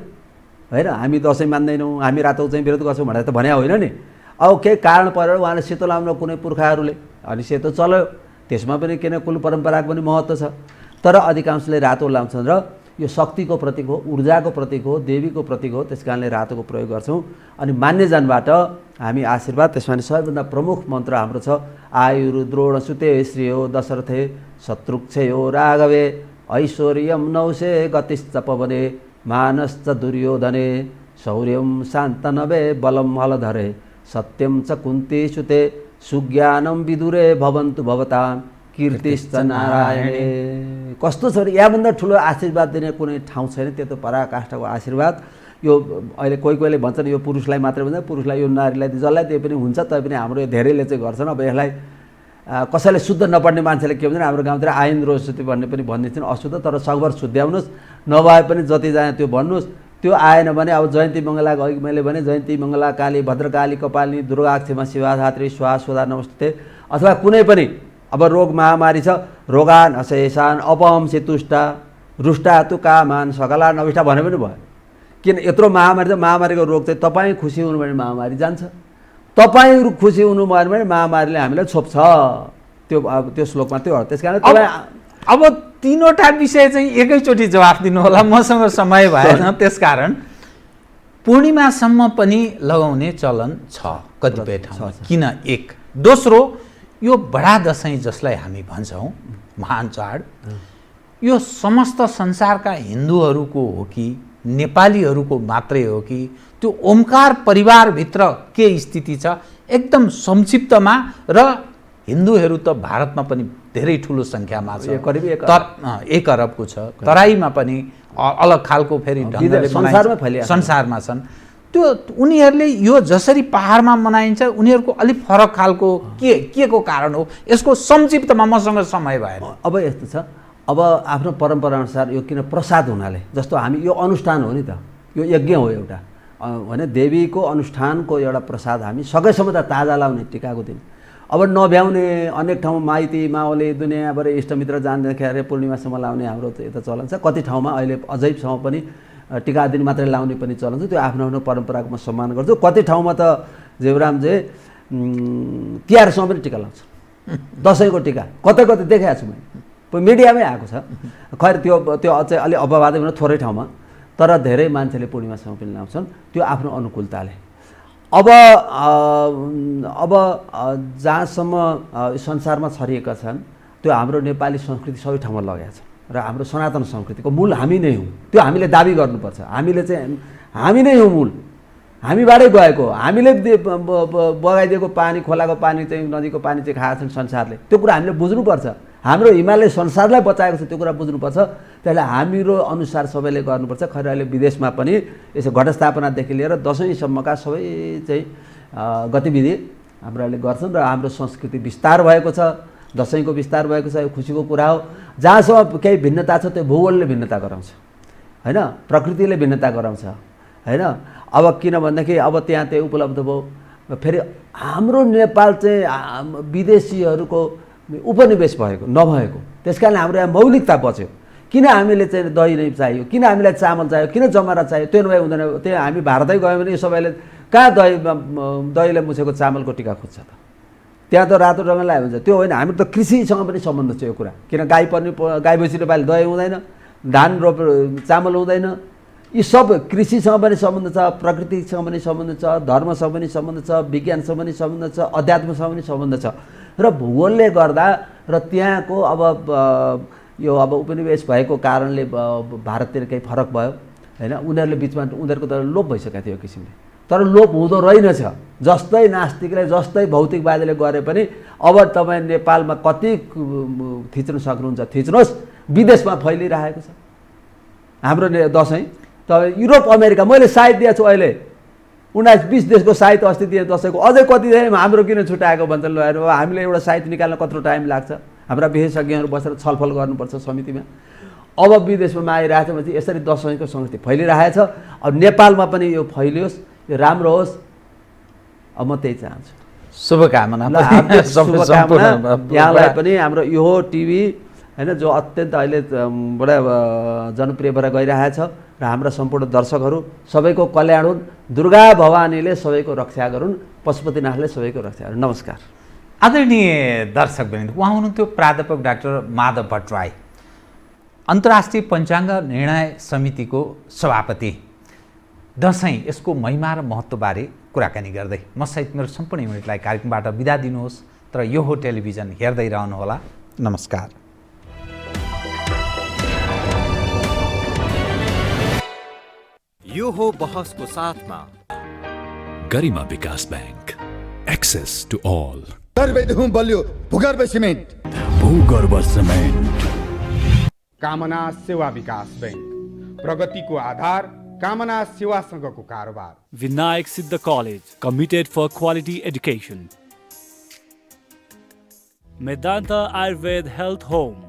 [SPEAKER 7] होइन। हामी दसैँ मान्दैनौँ, हामी रातो चाहिँ विरोध गर्छौँ भनेर त भने होइन नि। अब केही कारण परेर उहाँले सेतो लाउनु कुनै पुर्खाहरूले, अनि सेतो चल्यो, त्यसमा पनि किन कुल परम्पराको पनि महत्त्व छ। तर अधिकांशले रातो लाउँछन् र यो शक्तिको प्रतीक हो, ऊर्जाको प्रतीक हो, देवीको प्रतीक हो, त्यस कारणले रातोको प्रयोग गर्छौँ। अनि मान्यजनबाट हामी आशीर्वाद, त्यसमा सबैभन्दा प्रमुख मन्त्र हाम्रो छ आयुर्द्रोण सुते श्रियो दशरथे शत्रुक्षयो राघवे ऐश्वर्यम नौसे गतिश्च पवने मानश्च दुर्योधने शौर्यम शान्तनवे बलम हलधरे सत्यम च कुन्ती सुते सुज्ञानम विदुरे भवन्तु भवतां कीर्तिश्च नारायणे। कस्तो छ यहाँभन्दा ठुलो आशीर्वाद दिने कुनै ठाउँ छैन। त्यो त पराकाष्ठको आशीर्वाद। यो अहिले कोहीले भन्छन् यो पुरुषलाई मात्रै भन्छ, पुरुषलाई यो नारीलाई जसलाई त्यो पनि हुन्छ, तैपनि हाम्रो यो धेरैले चाहिँ गर्छन्। अब यसलाई कसैले शुद्ध नपढ्ने मान्छेले के भन्छ, हाम्रो गाउँतिर आइन रोस्ती भन्ने पनि भनिदिन्छन्, अशुद्ध तर सकभर शुद्ध्याउनुहोस्, नभए पनि जति जाने त्यो भन्नुहोस्। त्यो आएन भने अब जयन्ती मङ्गला अघि मैले भने जयन्ती मङ्गला काली भद्रकाली कपालिनी दुर्गाक्षमा शिवाधात्री स्वाहा स्वधा नमस्ते, अथवा कुनै पनि अब रोग महामारी छ, रोगान अशेषान अपहंसी तुष्टा रुष्टा तु कामान सकला नविष्टा भने पनि भयो। किन यत्रो महामारी छ, महामारीको रोग चाहिँ तपाईँ खुसी हुनु भने महामारी जान्छ, तपाईँ खुसी हुनु भयो भने महामारीले हामीलाई छोप्छ। त्यो श्लोकमा त्यो हो। त्यस कारण
[SPEAKER 6] अब तीनवटा विषय चाहिँ एकैचोटि जवाफ दिनु होला, मसँग समय भएन। त्यसकारण पूर्णिमासम्म पनि लगाउने चलन छ कतिपय ठाउँमा, किन? एक दोस्रो, यो बडा दसैँ जसलाई हामी भन्छौँ महान चाड, यो समस्त संसारका हिन्दूहरूको हो कि नेपालीहरूको मात्रै हो कि त्यो ओमकार परिवारभित्र के स्थिति छ एकदम संक्षिप्तमा? र हिन्दूहरू त भारतमा पनि धेरै ठुलो सङ्ख्यामा छ,
[SPEAKER 7] करिब
[SPEAKER 6] 1 अरबको छ, तराईमा पनि अलग खालको फेरि ढङ्गले संसारमा छन्। त्यो उनीहरूले यो जसरी पहाडमा मनाइन्छ उनीहरूको अलिक फरक खालको के को कारण हो? यसको संक्षिप्तमा मसँग समय भएन।
[SPEAKER 7] अब यस्तो छ, अब आफ्नो परम्पराअनुसार यो किन प्रसाद हुनाले, जस्तो हामी यो अनुष्ठान हो नि त, यो यज्ञ हो एउटा होइन, देवीको अनुष्ठानको एउटा प्रसाद हामी सकेसम्म त ताजा लाउने टिकाको दिन। अब नभ्याउने अनेक ठाउँमा माइती माओले दुनियाँबाट इष्टमित्र जाँदाखेरि पूर्णिमासम्म लाउने हाम्रो यता चलन छ। कति ठाउँमा अहिले अझैसम्म पनि टिका दिन मात्रै लाउने पनि चलन छ। त्यो आफ्नो आफ्नो परम्पराको म सम्मान गर्छु। कति ठाउँमा त जेवरामजे तिहारसम्म पनि टिका लाउँछ, दसैँको टिका कतै कतै देखाएको छु मैले, मिडियामै आएको छ। खैर त्यो अझै अलि अपवादै हुन थोरै ठाउँमा, तर धेरै मान्छेले पूर्णिमासम्म पनि लाउँछन्, त्यो आफ्नो अनुकूलताले। अब जहाँसम्म संसारमा छरिएका छन् त्यो हाम्रो नेपाली संस्कृति सबै ठाउँमा लगाएको छ र हाम्रो सनातन संस्कृतिको मूल हामी नै हौँ, त्यो हामीले दाबी गर्नुपर्छ। हामी नै हौँ मूल, हामीबाटै गएको, हामीले बगाइदिएको पानी, खोलाको पानी चाहिँ, नदीको पानी चाहिँ खाएको छन् संसारले। त्यो कुरा हामीले बुझ्नुपर्छ। हाम्रो हिमालय संसारलाई बचाएको छ, त्यो कुरा बुझ्नुपर्छ। त्यसले हाम्रो अनुसार सबैले गर्नुपर्छ। खैर अहिले विदेशमा पनि यसो घटस्थापनादेखि लिएर दसैँसम्मका सबै चाहिँ गतिविधि हाम्रो अहिले गर्छन् र हाम्रो संस्कृति विस्तार भएको छ, दसैँको विस्तार भएको छ। यो खुसीको कुरा हो। जहाँसम्म केही भिन्नता छ त्यो भूगोलले भिन्नता गराउँछ, होइन, प्रकृतिले भिन्नता गराउँछ, होइन। अब किन भन्दाखेरि अब त्यहाँ त्यो उपलब्ध भयो, फेरि हाम्रो नेपाल चाहिँ विदेशीहरूको उपनिवेश भएको नभएको, त्यस कारण हाम्रो यहाँ मौलिकता बच्यो। किन हामीले चाहिँ दही नै चाहियो, किन हामीलाई चामल चाहियो, किन जमरा चाहियो, त्यो नभए हुँदैन। त्यहाँ हामी भारतै गयौँ भने सबैले कहाँ दहीले मुछेको चामलको टिका खोज्छ त? त्यहाँ त रातो रङ्गलाई हुन्छ, त्यो होइन। हाम्रो त कृषिसँग पनि सम्बन्ध छ यो कुरा। किन गाई भैँसीले पाले दही हुँदैन, धान चामल हुँदैन। यी सब कृषिसँग पनि सम्बन्ध छ, प्रकृतिसँग पनि सम्बन्ध छ, धर्मसँग पनि सम्बन्ध छ, विज्ञानसँग पनि सम्बन्ध छ, अध्यात्मसँग पनि सम्बन्ध छ। र भूगोलले गर्दा र त्यहाँको अब यो अब उपनिवेश भएको कारणले भारततिर केही फरक भयो, होइन। उनीहरूले बिचमा उनीहरूको त लोप भइसकेको थियो यो किसिमले। तर लोप हुँदो रहेनछ। जस्तै नास्तिकले, जस्तै भौतिकवादीले गरे पनि अब तपाईँ नेपालमा कति थिच्न सक्नुहुन्छ थिच्नुहोस्, विदेशमा फैलिरहेको छ हाम्रो दसैँ। तपाईँ युरोप, अमेरिका, मैले साइत दिएको छु अहिले 19-20 देशको साइत अस्ति दिएँ दसैँको। अझै कति हाम्रो किन छुट्याएको भन्छ। ल हेर्नु, हामीले एउटा साइत निकाल्न कत्रो टाइम लाग्छ। हाम्रा विशेषज्ञहरू बसेर छलफल गर्नुपर्छ समितिमा। अब विदेशमा आइरहेछ भने यसरी दसैँको संस्कृति फैलिरहेछ। अब नेपालमा पनि यो फैलियोस्, यो राम्रो होस्, अब म त्यही चाहन्छु।
[SPEAKER 6] शुभकामना।
[SPEAKER 7] यहाँलाई पनि हाम्रो यो टिभी, होइन, जो अत्यन्त अहिले बडा जनप्रिय भएर गइरहेछ र हाम्रा सम्पूर्ण दर्शकहरू सबैको कल्याण हुन्। दुर्गा भवानीले सबैको रक्षा गरून्, पशुपतिनाथले सबैको रक्षा गरून्। नमस्कार।
[SPEAKER 6] आदरणीय दर्शकवृन्द, उहाँ हुनुहुन्थ्यो प्राध्यापक डाक्टर माधव भट्टराई, अन्तर्राष्ट्रिय पञ्चाङ्ग निर्णय समितिको सभापति। दसैँ, यसको महिमा र महत्त्वबारे कुराकानी गर्दै म सहित मेरो सम्पूर्ण युनिटलाई कार्यक्रमबाट बिदा दिनुहोस्। तर यो हो टेलिभिजन, हेर्दै रहनुहोला। नमस्कार।
[SPEAKER 1] यो हो बहसको साथमा
[SPEAKER 2] गरिमा विकास बैंक, एक्सेस टु ऑल।
[SPEAKER 3] गर्वेदहुँ बलियो भूगर्भ सिमेन्ट।
[SPEAKER 2] भूगर्भ सिमेन्ट।
[SPEAKER 4] कामना सेवा विकास बैंक, प्रगतिको आधार कामना सेवासँगको कारोबार।
[SPEAKER 5] Vinayak Siddha College, committed for quality education. Medanta Ayurved Health Home,